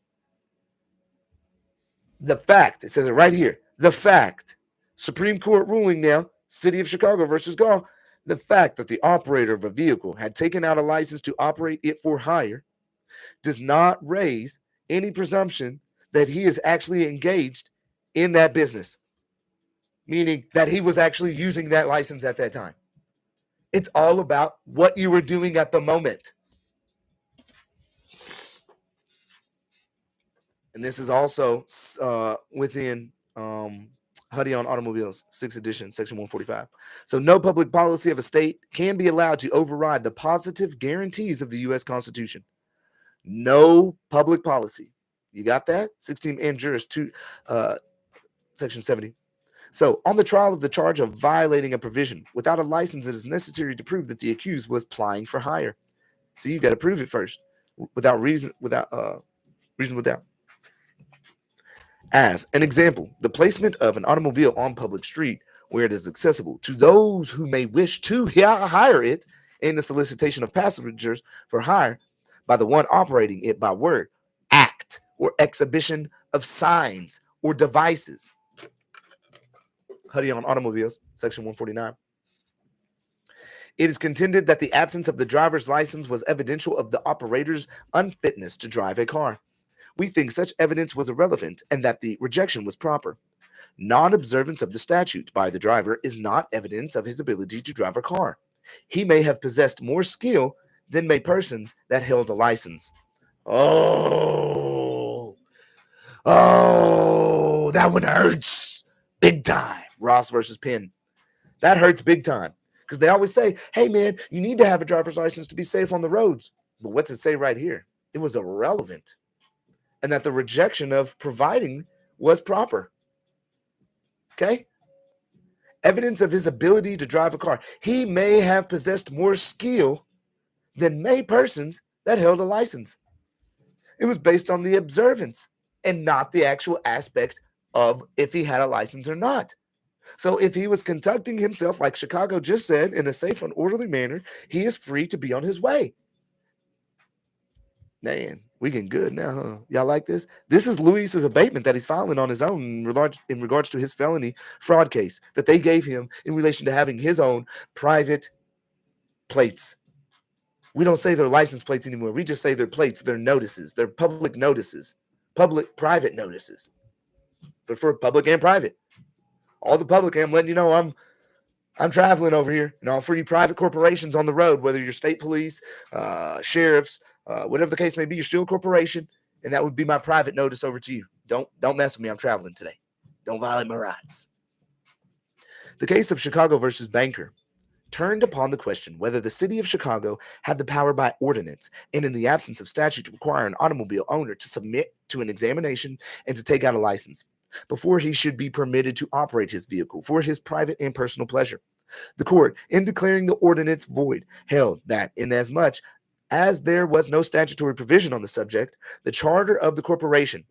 The fact, it says it right here, the fact, Supreme Court ruling now, City of Chicago versus Gall, the fact that the operator of a vehicle had taken out a license to operate it for hire does not raise any presumption that he is actually engaged in that business, meaning that he was actually using that license at that time. It's all about what you were doing at the moment. And this is also within Huddy on Automobiles, 6th edition, section 145. So no public policy of a state can be allowed to override the positive guarantees of the U.S. Constitution. No public policy. You got that? 16 and Juris 2, section 70. So on the trial of the charge of violating a provision without a license, it is necessary to prove that the accused was plying for hire. So you got to prove it first, without reasonable doubt. As an example, the placement of an automobile on public street where it is accessible to those who may wish to hire it, and the solicitation of passengers for hire by the one operating it by word, act, or exhibition of signs or devices. Huddy on Automobiles, section 149. It is contended that the absence of the driver's license was evidential of the operator's unfitness to drive a car. We think such evidence was irrelevant and that the rejection was proper. Non-observance of the statute by the driver is not evidence of his ability to drive a car. He may have possessed more skill than may persons that held a license. Oh, that one hurts big time. Ross versus Penn. That hurts big time because they always say, hey, man, you need to have a driver's license to be safe on the roads. But what's it say right here? It was irrelevant. And that the rejection of providing was proper. Okay? Evidence of his ability to drive a car. He may have possessed more skill than may persons that held a license. It was based on the observance and not the actual aspect of if he had a license or not. So if he was conducting himself, like Chicago just said, in a safe and orderly manner, he is free to be on his way. Man, we getting good now, huh? Y'all like this? This is Luis's abatement that he's filing on his own in regards to his felony fraud case that they gave him in relation to having his own private plates. We don't say they're license plates anymore. We just say they're plates, they're notices, they're public notices, private notices. They're for public and private. All the public, I'm letting you know I'm traveling over here, and all for you private corporations on the road, whether you're state police, sheriffs, whatever the case may be, you're still a corporation, and that would be my private notice over to you. Don't mess with me. I'm traveling today. Don't violate my rights. The case of Chicago versus Banker turned upon the question whether the city of Chicago had the power by ordinance and in the absence of statute to require an automobile owner to submit to an examination and to take out a license before he should be permitted to operate his vehicle for his private and personal pleasure. The court, in declaring the ordinance void, held that inasmuch as there was no statutory provision on the subject, the charter of the corporation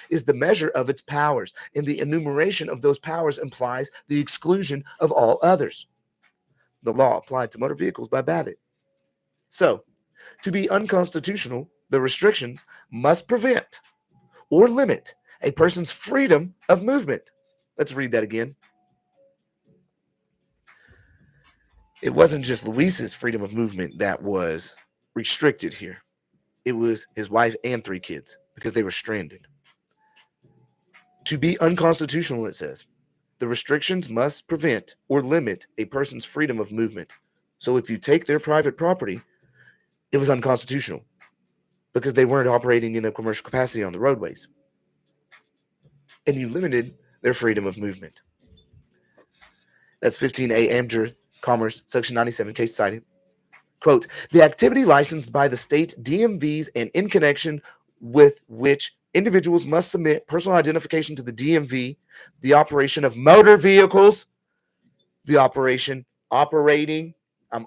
is the measure of its powers, and the enumeration of those powers implies the exclusion of all others. The law applied to motor vehicles by Babbitt. So, to be unconstitutional, the restrictions must prevent or limit a person's freedom of movement. Let's read that again. It wasn't just Luis's freedom of movement that was restricted here. It was his wife and 3 kids because they were stranded. To be unconstitutional, it says, the restrictions must prevent or limit a person's freedom of movement. So if you take their private property, it was unconstitutional because they weren't operating in a commercial capacity on the roadways. And you limited their freedom of movement. That's 15A Amjur Commerce, Section 97, case cited. Quote, the activity licensed by the state DMVs and in connection with which individuals must submit personal identification to the DMV, the operation of motor vehicles, the I'm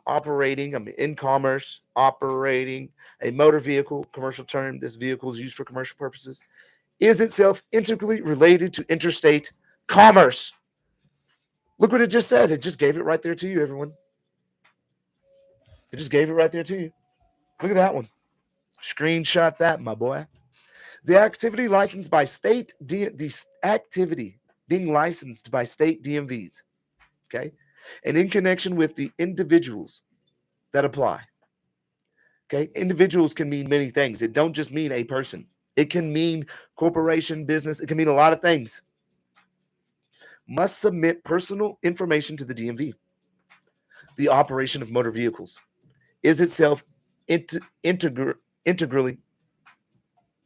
in commerce, operating a motor vehicle, commercial term. This vehicle is used for commercial purposes, is itself integrally related to interstate commerce. Look what it just said. It just gave it right there to you, everyone. It just gave it right there to you. Look at that one. Screenshot that, my boy. The activity licensed by the activity being licensed by state DMVs, okay, and in connection with the individuals that apply. Okay, individuals can mean many things. It don't just mean a person. It can mean corporation, business. It can mean a lot of things. Must submit personal information to the DMV. The operation of motor vehicles is itself integrally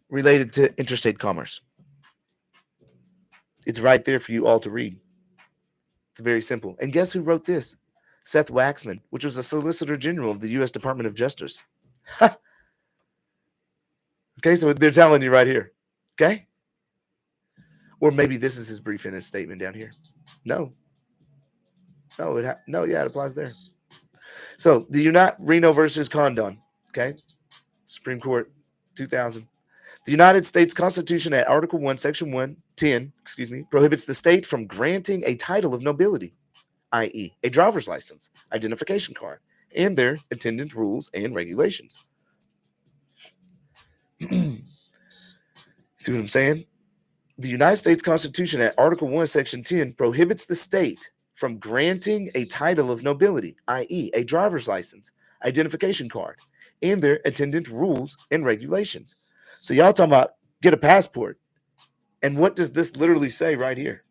related to interstate commerce. It's right there for you all to read. It's very simple. And guess who wrote this? Seth Waxman, which was a Solicitor General of the U.S. Department of Justice. Okay, so they're telling you right here. Okay? Or maybe this is his brief in his statement down here. No. No, yeah, it applies there. So the Reno versus Condon. Okay? Supreme Court, 2000. The United States Constitution at Article 1, Section 110, prohibits the state from granting a title of nobility, i.e., a driver's license, identification card, and their attendant rules and regulations. See what I'm saying? The United States Constitution at Article 1, Section 10 prohibits the state from granting a title of nobility, i.e., a driver's license, identification card, and their attendant rules and regulations. So y'all talking about get a passport. And what does this literally say right here?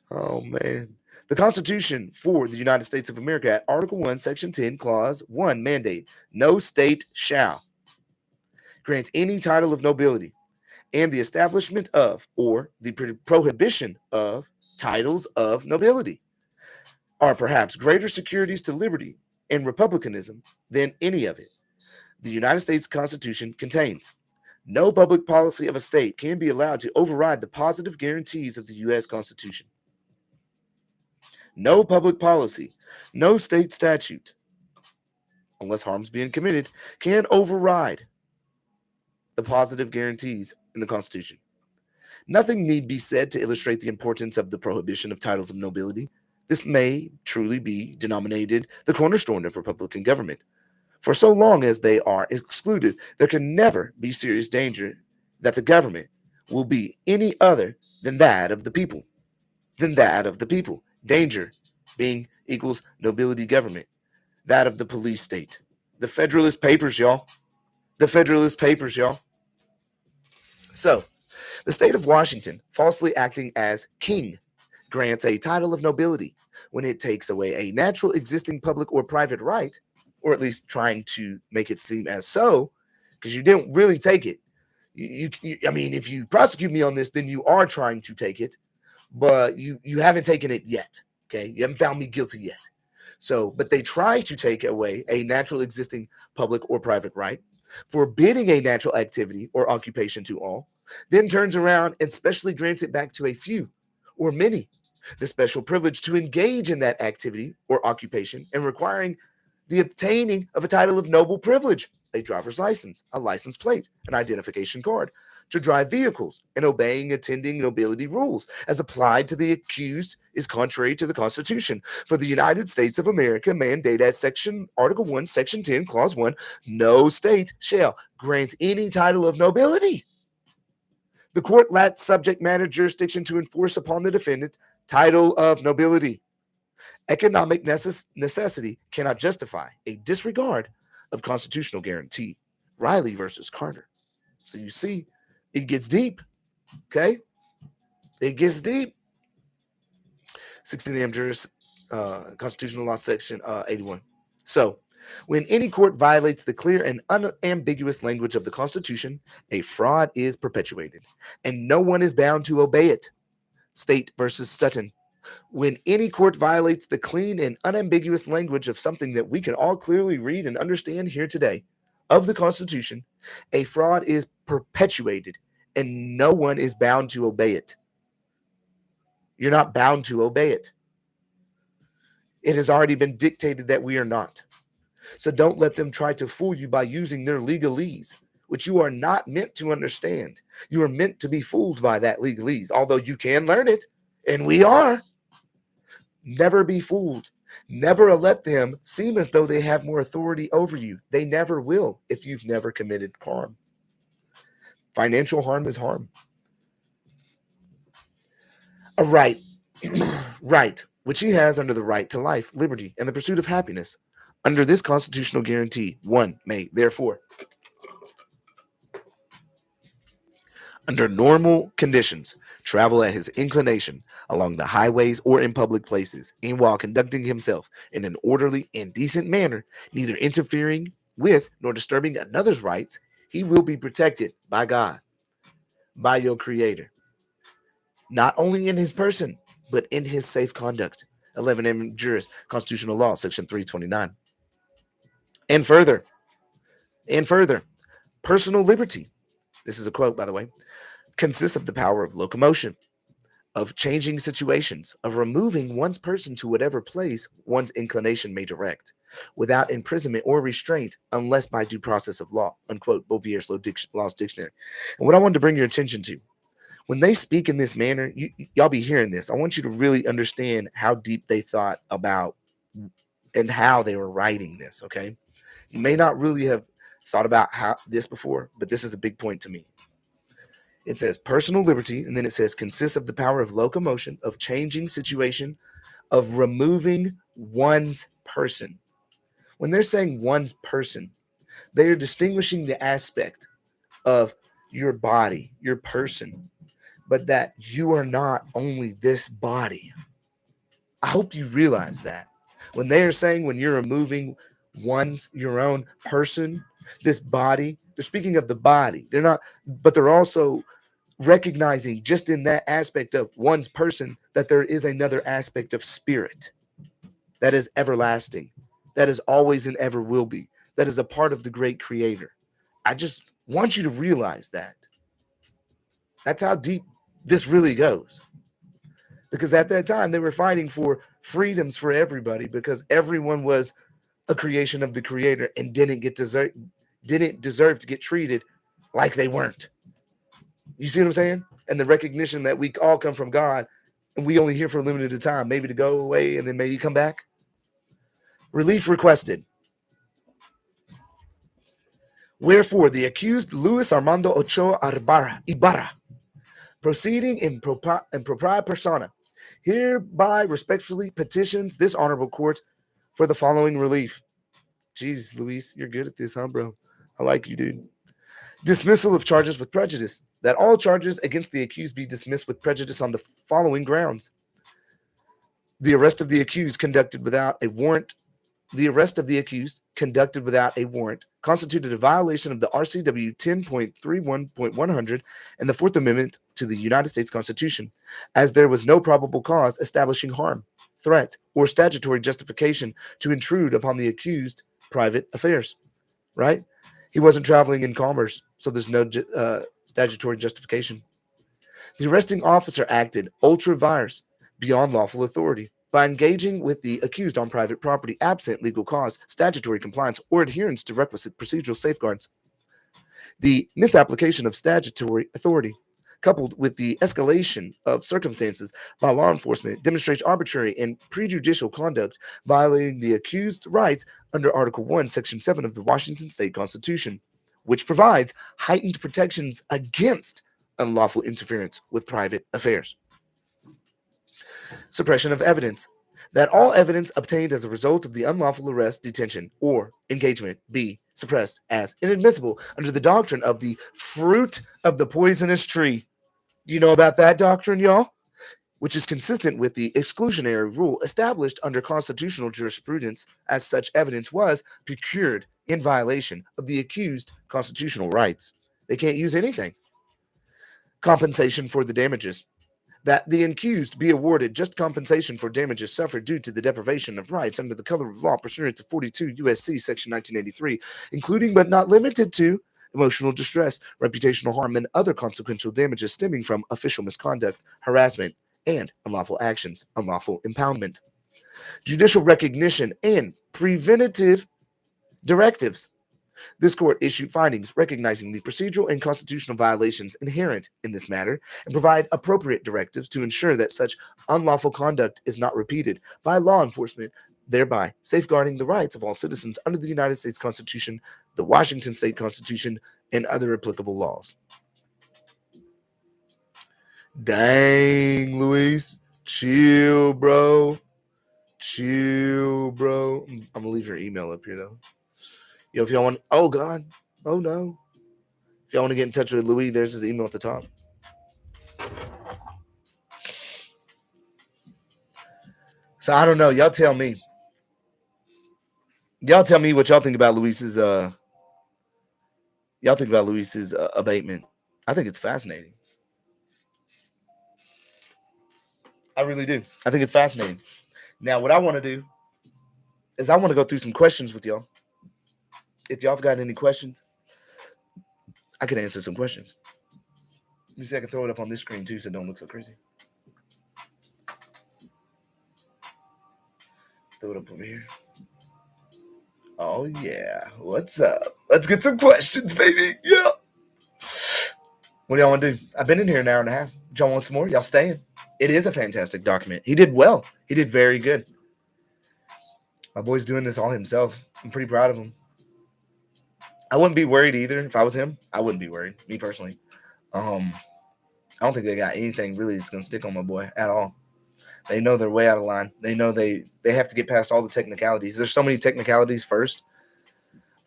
Oh, man. The Constitution for the United States of America at Article 1, Section 10, Clause 1, mandate, no state shall grant any title of nobility, and the establishment of or the prohibition of titles of nobility are perhaps greater securities to liberty and republicanism than any of it. The United States Constitution contains no public policy of a state can be allowed to override the positive guarantees of the U.S. Constitution. No public policy, no state statute, unless harm's being committed, can override the positive guarantees in the Constitution. Nothing need be said to illustrate the importance of the prohibition of titles of nobility. This may truly be denominated the cornerstone of Republican government. For so long as they are excluded, there can never be serious danger that the government will be any other than that of the people. Danger being equals nobility government. That of the police state. The Federalist Papers, y'all. So, the state of Washington, falsely acting as king, grants a title of nobility when it takes away a natural existing public or private right, or at least trying to make it seem as so, because you didn't really take it. I mean, if you prosecute me on this, then you are trying to take it, but you haven't taken it yet. Okay, you haven't found me guilty yet. So, but they try to take away a natural existing public or private right, forbidding a natural activity or occupation to all, then turns around and specially grants it back to a few or many the special privilege to engage in that activity or occupation, and requiring the obtaining of a title of noble privilege, a driver's license, a license plate, an identification card, to drive vehicles, and obeying attending nobility rules as applied to the accused is contrary to the Constitution. For the United States of America, mandate as Article 1, Section 10, Clause 1, no state shall grant any title of nobility. The court lacks subject matter jurisdiction to enforce upon the defendant title of nobility. Economic necessity cannot justify a disregard of constitutional guarantee. Riley versus Carter. So you see, it gets deep. Okay? It gets deep. 16 AM Constitutional Law Section 81. So, when any court violates the clear and unambiguous language of the Constitution, a fraud is perpetuated, and no one is bound to obey it. State versus Sutton. When any court violates the clean and unambiguous language of something that we can all clearly read and understand here today, of the Constitution, a fraud is perpetuated and no one is bound to obey it. You're not bound to obey it. It has already been dictated that we are not. So don't let them try to fool you by using their legalese, which you are not meant to understand. You are meant to be fooled by that legalese, although you can learn it, and we are. Never be fooled. Never let them seem as though they have more authority over you. They never will if you've never committed harm. Financial harm is harm. A right, right, which he has under the right to life, liberty, and the pursuit of happiness. Under this constitutional guarantee, one may, therefore, under normal conditions, travel at his inclination along the highways or in public places, and while conducting himself in an orderly and decent manner, neither interfering with nor disturbing another's rights, he will be protected by God, by your Creator, not only in his person, but in his safe conduct. 11M Juris, Constitutional Law, Section 329. And further, personal liberty, this is a quote, by the way, consists of the power of locomotion, of changing situations, of removing one's person to whatever place one's inclination may direct, without imprisonment or restraint, unless by due process of law, unquote, Bovier's Law's Dictionary. And what I wanted to bring your attention to, when they speak in this manner, y'all be hearing this. I want you to really understand how deep they thought about and how they were writing this, okay? You may not really have thought about this before, but this is a big point to me. It says personal liberty, and then it says consists of the power of locomotion, of changing situation, of removing one's person. When they're saying one's person, they are distinguishing the aspect of your body, your person, but that you are not only this body. I hope you realize that. When they are saying when you're removing your own person, this body, they're speaking of the body. They're not, but they're also recognizing just in that aspect of one's person that there is another aspect of spirit that is everlasting, that is always and ever will be, that is a part of the great Creator. I just want you to realize that. That's how deep this really goes. Because at that time, they were fighting for freedoms for everybody because everyone was a creation of the Creator and didn't deserve to get treated like they weren't. You see what I'm saying? And the recognition that we all come from God and we only here for a limited time, maybe to go away and then maybe come back. Relief requested. Wherefore, the accused Luis Armando Ochoa Ibarra, proceeding in propria persona, hereby respectfully petitions this honorable court for the following relief. Jeez, Luis, you're good at this, huh, bro? I like you, dude. Dismissal of charges with prejudice. That all charges against the accused be dismissed with prejudice on the following grounds. The arrest of the accused conducted without a warrant. The arrest of the accused conducted without a warrant constituted a violation of the RCW 10.31.100 and the Fourth Amendment to the United States Constitution, as there was no probable cause establishing harm, threat, or statutory justification to intrude upon the accused private affairs, right? He wasn't traveling in commerce, so there's no statutory justification. The arresting officer acted ultra vires, beyond lawful authority, by engaging with the accused on private property, absent legal cause, statutory compliance, or adherence to requisite procedural safeguards. The misapplication of statutory authority, coupled with the escalation of circumstances by law enforcement, demonstrates arbitrary and prejudicial conduct, violating the accused's rights under Article 1, Section 7 of the Washington State Constitution, which provides heightened protections against unlawful interference with private affairs. Suppression of evidence. That all evidence obtained as a result of the unlawful arrest, detention, or engagement be suppressed as inadmissible under the doctrine of the fruit of the poisonous tree. Do you know about that doctrine, y'all? Which is consistent with the exclusionary rule established under constitutional jurisprudence, as such evidence was procured in violation of the accused constitutional rights. They can't use anything. Compensation for the damages. that the accused be awarded just compensation for damages suffered due to the deprivation of rights under the color of law pursuant to 42 U.S.C. Section 1983, including but not limited to emotional distress, reputational harm, and other consequential damages stemming from official misconduct, harassment, and unlawful actions, unlawful impoundment, judicial recognition, and preventative directives. This court issued findings recognizing the procedural and constitutional violations inherent in this matter and provide appropriate directives to ensure that such unlawful conduct is not repeated by law enforcement, thereby safeguarding the rights of all citizens under the United States Constitution, the Washington State Constitution, and other applicable laws. Dang, Luis. Chill, bro. Chill, bro. I'm going to leave your email up here, though. Yo, if y'all want... Oh, God. Oh, no. If y'all want to get in touch with Louis, there's his email at the top. So, I don't know. Y'all tell me. Y'all tell me what y'all think about Luis's... Y'all think about Luis's abatement. I think it's fascinating. I really do. I think it's fascinating. Now, what I want to do is I want to go through some questions with y'all. If y'all have got any questions, I can answer some questions. Let me see if I can throw it up on this screen too so it don't look so crazy. Throw it up over here. Oh, yeah. What's up? Let's get some questions, baby. Yeah. What do y'all want to do? I've been in here an hour and a half. Y'all want some more? Y'all staying? It is a fantastic document. He did well. He did very good. My boy's doing this all himself. I'm pretty proud of him. I wouldn't be worried either. If I was him, I wouldn't be worried. Me personally. I don't think they got anything really that's going to stick on my boy at all. They know they're way out of line. They know they have to get past all the technicalities. There's so many technicalities first.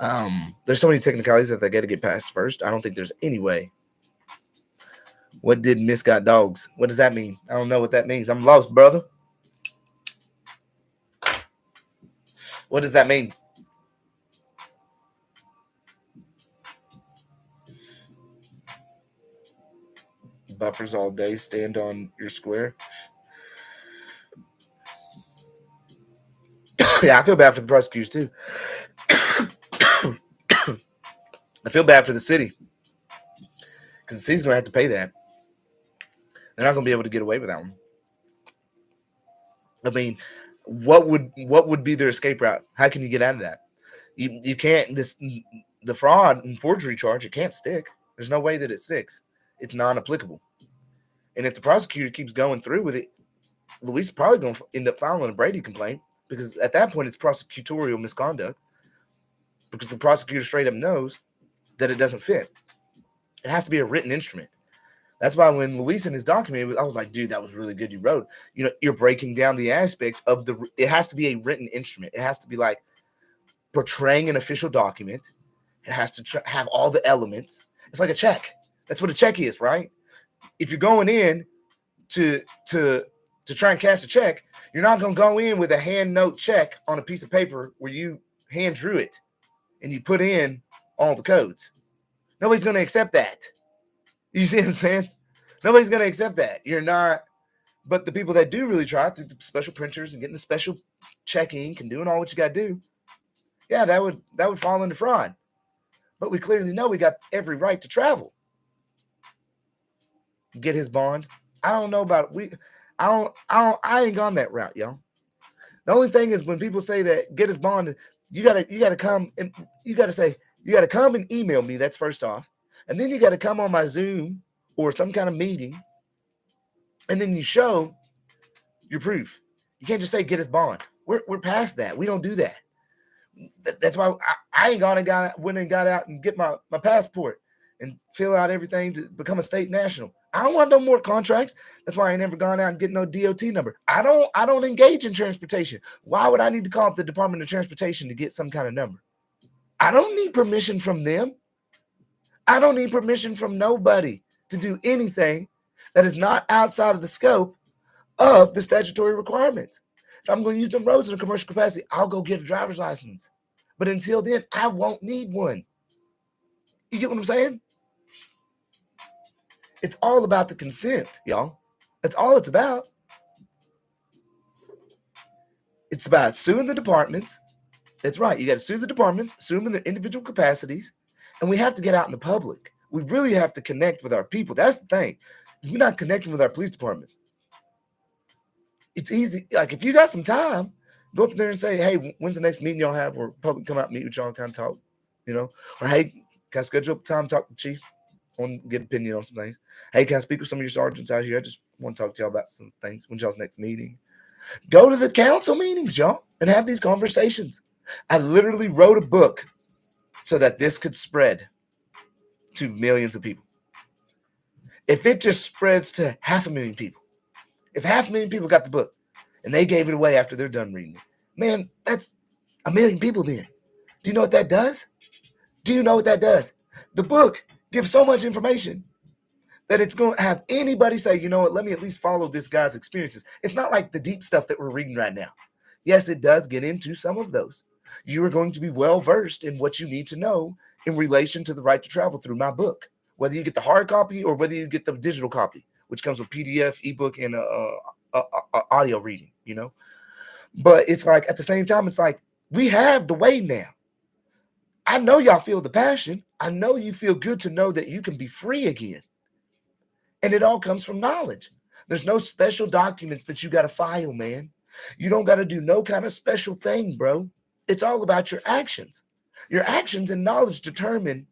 There's so many technicalities that they got to get past first. I don't think there's any way. What did Miss got dogs? What does that mean? I don't know what that means. I'm lost, brother. What does that mean? Buffers all day. Stand on your square. Yeah, I feel bad for the prosecutors too. I feel bad for the city because the city's going to have to pay that. They're not going to be able to get away with that one. I mean, what would be their escape route? How can you get out of that? You can't. The fraud and forgery charge, it can't stick. There's no way that it sticks. It's non-applicable. And if the prosecutor keeps going through with it, Luis is probably going to end up filing a Brady complaint because at that point it's prosecutorial misconduct because the prosecutor straight up knows that it doesn't fit. It has to be a written instrument. That's why when Luis in his document, I was like, dude, that was really good. You wrote, you're breaking down the aspect of it has to be a written instrument. It has to be like portraying an official document. It has to have all the elements. It's like a check. That's what a check is, right? If you're going in to try and cash a check, you're not going to go in with a hand note check on a piece of paper where you hand drew it and you put in all the codes. Nobody's going to accept that. You see what I'm saying? Nobody's going to accept that. You're not. But the people that do really try through the special printers and getting the special check ink and doing all what you got to do, yeah, that would fall into fraud. But we clearly know we got every right to travel. Get his bond. I don't know about I ain't gone that route, y'all. The only thing is when people say that get his bond, you gotta come and you gotta come and email me. That's first off. And then you got to come on my Zoom or some kind of meeting, and then you show your proof. You can't just say get his bond. We're past that. We don't do that. That's why I ain't went and got out and get my passport and fill out everything to become a state national. I don't want no more contracts. That's why I ain't never gone out and get no DOT number. I don't engage in transportation. Why would I need to call up the Department of Transportation to get some kind of number? I don't need permission from them. I don't need permission from nobody to do anything that is not outside of the scope of the statutory requirements. If I'm going to use them roads in a commercial capacity, I'll go get a driver's license. But until then, I won't need one. You get what I'm saying? It's all about the consent, y'all. That's all it's about. It's about suing the departments. That's right. You got to sue the departments, sue them in their individual capacities, and we have to get out in the public. We really have to connect with our people. That's the thing. Is we're not connecting with our police departments. It's easy. Like if you got some time, go up there and say, "Hey, when's the next meeting y'all have where public come out and meet with y'all and kind of talk?" Or hey, can I schedule up time to talk to the chief? I want to get opinion on some things. Hey, can I speak with some of your sergeants out here? I just want to talk to y'all about some things. When's y'all's next meeting? Go to the council meetings, y'all, and have these conversations. I literally wrote a book so that this could spread to millions of people. If it just spreads to 500,000 people, if 500,000 people got the book and they gave it away after they're done reading it, man, that's 1,000,000 people then. Do you know what that does? Do you know what that does? The book gives so much information that it's going to have anybody say, you know what, let me at least follow this guy's experiences. It's not like the deep stuff that we're reading right now. Yes, it does get into some of those. You are going to be well versed in what you need to know in relation to the right to travel through my book, whether you get the hard copy or whether you get the digital copy, which comes with PDF, ebook, and audio reading, But it's like at the same time, it's like we have the way now. I know y'all feel the passion. I know you feel good to know that you can be free again. And it all comes from knowledge. There's no special documents that you got to file, man. You don't got to do no kind of special thing, bro. It's all about your actions. Your actions and knowledge determine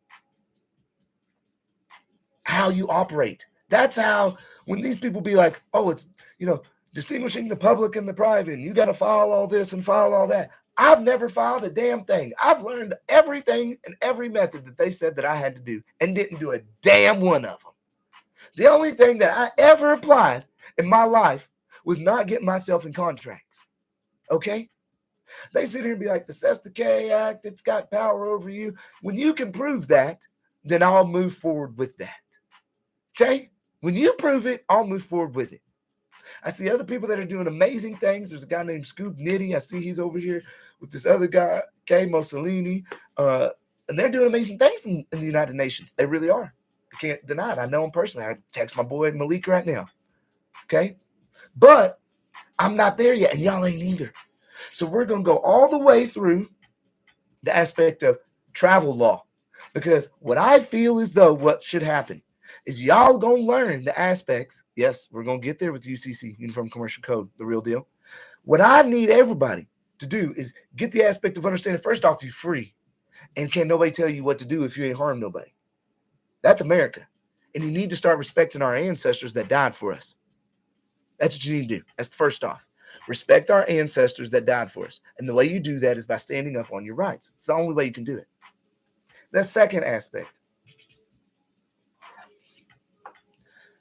how you operate. That's how, when these people be like, oh, it's, distinguishing the public and the private, and you got to file all this and file all that. I've never filed a damn thing. I've learned everything and every method that they said that I had to do and didn't do a damn one of them. The only thing that I ever applied in my life was not getting myself in contracts. Okay? They sit here and be like, the Sesta Act, it's got power over you. When you can prove that, then I'll move forward with that. Okay? When you prove it, I'll move forward with it. I see other people that are doing amazing things. There's a guy named Scoop Nitty. I see he's over here with this other guy, Kay Mussolini. And they're doing amazing things in the United Nations. They really are. I can't deny it. I know him personally. I text my boy Malik right now. Okay? But I'm not there yet, and y'all ain't either. So we're going to go all the way through the aspect of travel law. Because what I feel is though what should happen is y'all going to learn the aspects. Yes, we're going to get there with UCC, Uniform Commercial Code, the real deal. What I need everybody to do is get the aspect of understanding, first off, you're free. And can't nobody tell you what to do if you ain't harmed nobody. That's America. And you need to start respecting our ancestors that died for us. That's what you need to do. That's the first off. Respect our ancestors that died for us. And the way you do that is by standing up on your rights. It's the only way you can do it. The second aspect.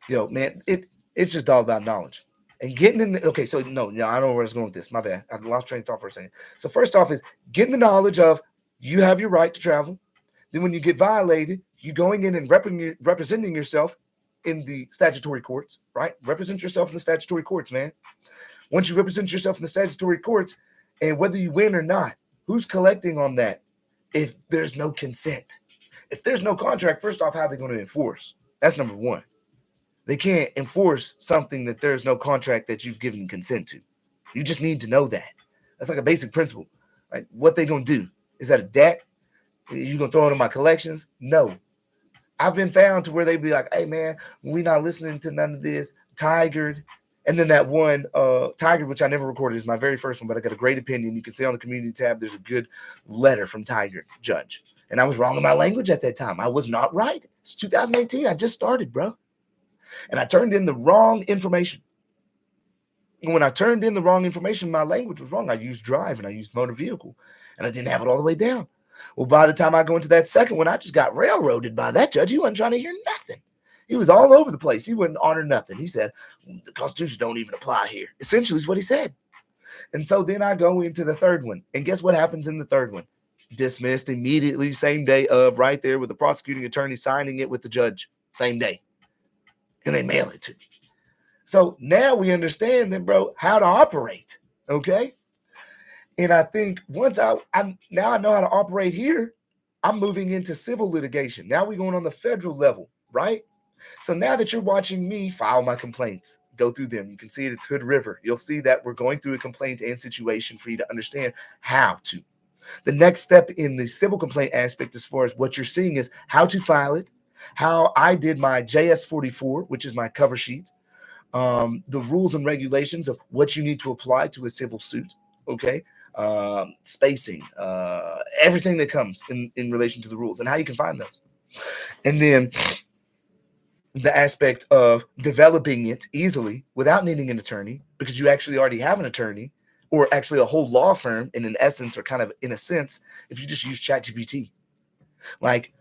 Man, it's just all about knowledge. And getting in the, okay, so no, I don't know where I was going with this. My bad. I lost train of thought for a second. So first off is getting the knowledge of you have your right to travel. Then when you get violated, you going in and representing yourself in the statutory courts, right? Represent yourself in the statutory courts, man. Once you represent yourself in the statutory courts, and whether you win or not, who's collecting on that if there's no consent? If there's no contract, first off, how are they going to enforce? That's number one. They can't enforce something that there's no contract that you've given consent to. You just need to know that. That's like a basic principle. Like, what they going to do? Is that a debt? You going to throw it in my collections? No. I've been found to where they be like, hey, man, we not listening to none of this. Tigered. And then that one, Tiger, which I never recorded, is my very first one, but I got a great opinion. You can see on the community tab, there's a good letter from Tiger, judge. And I was wrong in my language at that time. I was not right. It's 2018. I just started, bro. And I turned in the wrong information. And when I turned in the wrong information, my language was wrong. I used drive and I used motor vehicle, and I didn't have it all the way down. Well, by the time I go into that second one, I just got railroaded by that judge. He wasn't trying to hear nothing. He was all over the place. He wouldn't honor nothing. He said, the Constitution don't even apply here. Essentially is what he said. And so then I go into the third one. And guess what happens in the third one? Dismissed immediately, same day of, right there with the prosecuting attorney signing it with the judge, same day. And they mail it to me. So now we understand then, bro, how to operate. Okay. And I think once I know how to operate here, I'm moving into civil litigation. Now we're going on the federal level, right? So now that you're watching me file my complaints, go through them. You can see it. It's Hood River. You'll see that we're going through a complaint and situation for you to understand how to. The next step in the civil complaint aspect, as far as what you're seeing, is how to file it, how I did my JS-44, which is my cover sheet, the rules and regulations of what you need to apply to a civil suit, okay, spacing, everything that comes in relation to the rules and how you can find those. And then the aspect of developing it easily without needing an attorney, because you actually already have an attorney, or actually a whole law firm in essence, or kind of in a sense, if you just use ChatGPT. Like,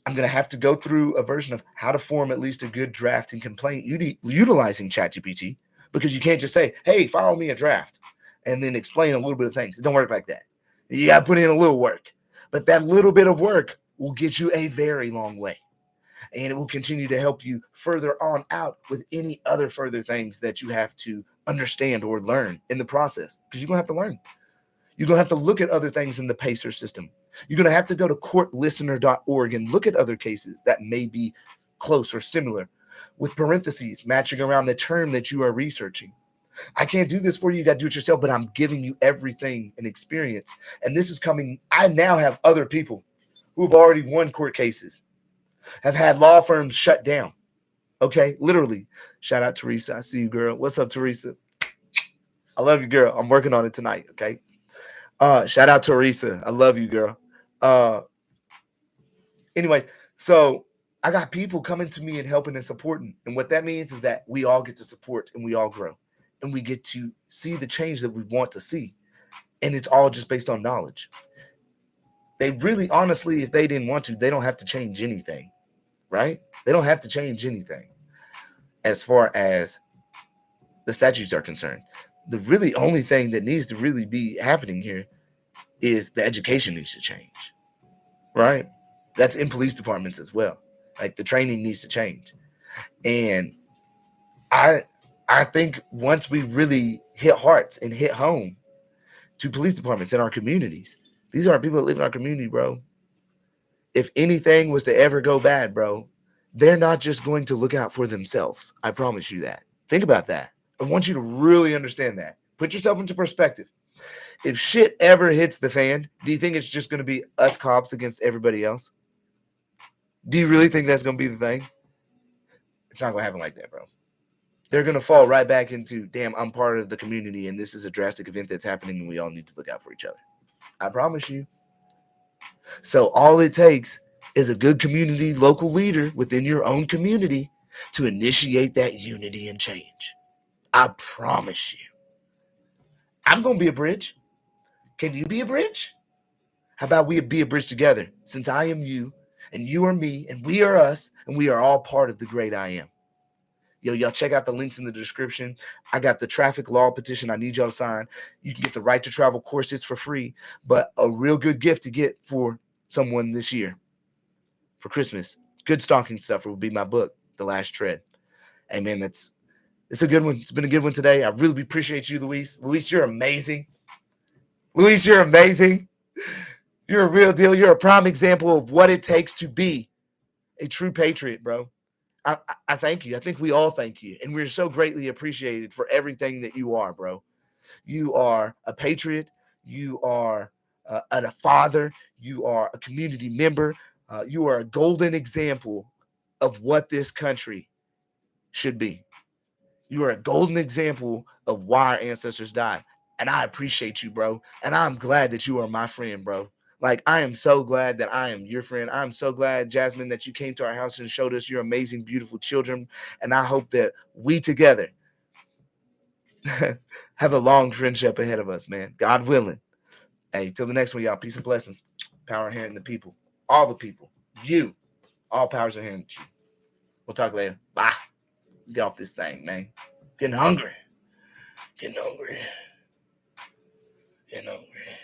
I'm going to have to go through a version of how to form at least a good draft and complaint utilizing ChatGPT, because you can't just say, hey, file me a draft and then explain a little bit of things. It don't work like that. You got to put in a little work, but that little bit of work will get you a very long way. And it will continue to help you further on out with any other further things that you have to understand or learn in the process, because you're going to have to learn. You're going to have to look at other things in the PACER system. You're going to have to go to courtlistener.org and look at other cases that may be close or similar, with parentheses matching around the term that you are researching. I can't do this for you. You got to do it yourself, but I'm giving you everything and experience. And this is coming. I now have other people who have already won court cases, have had law firms shut down. Okay, literally. Shout out Teresa. I see you, girl. What's up, Teresa? I love you, girl. I'm working on it tonight. Okay. Shout out Teresa. I love you, girl. Anyways, so I got people coming to me and helping and supporting. And what that means is that we all get to support and we all grow. And we get to see the change that we want to see. And it's all just based on knowledge. They really, honestly, if they didn't want to, they don't have to change anything, right? They don't have to change anything as far as the statutes are concerned. The really only thing that needs to really be happening here is the education needs to change, right? That's in police departments as well. Like, the training needs to change. And I think once we really hit hearts and hit home to police departments in our communities, these are people that live in our community, bro. If anything was to ever go bad, bro, they're not just going to look out for themselves. I promise you that. Think about that. I want you to really understand that. Put yourself into perspective. If shit ever hits the fan, do you think it's just going to be us cops against everybody else? Do you really think that's going to be the thing? It's not going to happen like that, bro. They're going to fall right back into, damn, I'm part of the community and this is a drastic event that's happening and we all need to look out for each other. I promise you. So all it takes is a good community local leader within your own community to initiate that unity and change. I promise you. I'm going to be a bridge. Can you be a bridge? How about we be a bridge together, since I am you and you are me and we are us and we are all part of the great I am. Yo, y'all check out the links in the description. I got the traffic law petition I need y'all to sign. You can get the right to travel courses for free, but a real good gift to get for someone this year for Christmas. Good stocking stuffer would be my book, The Last Tread. Hey, man, it's a good one. It's been a good one today. I really appreciate you, Luis. Luis, you're amazing. Luis, you're amazing. You're a real deal. You're a prime example of what it takes to be a true patriot, bro. I thank you. I think we all thank you. And we're so greatly appreciated for everything that you are, bro. You are a patriot. You are a father. You are a community member. You are a golden example of what this country should be. You are a golden example of why our ancestors died. And I appreciate you, bro. And I'm glad that you are my friend, bro. Like, I am so glad that I am your friend. I'm so glad, Jasmine, that you came to our house and showed us your amazing, beautiful children. And I hope that we together have a long friendship ahead of us, man. God willing. Hey, till the next one, y'all. Peace and blessings. Power inherent in the people. All the people. You. All powers inherent in you. We'll talk later. Bye. Get off this thing, man. Getting hungry. Getting hungry. Getting hungry.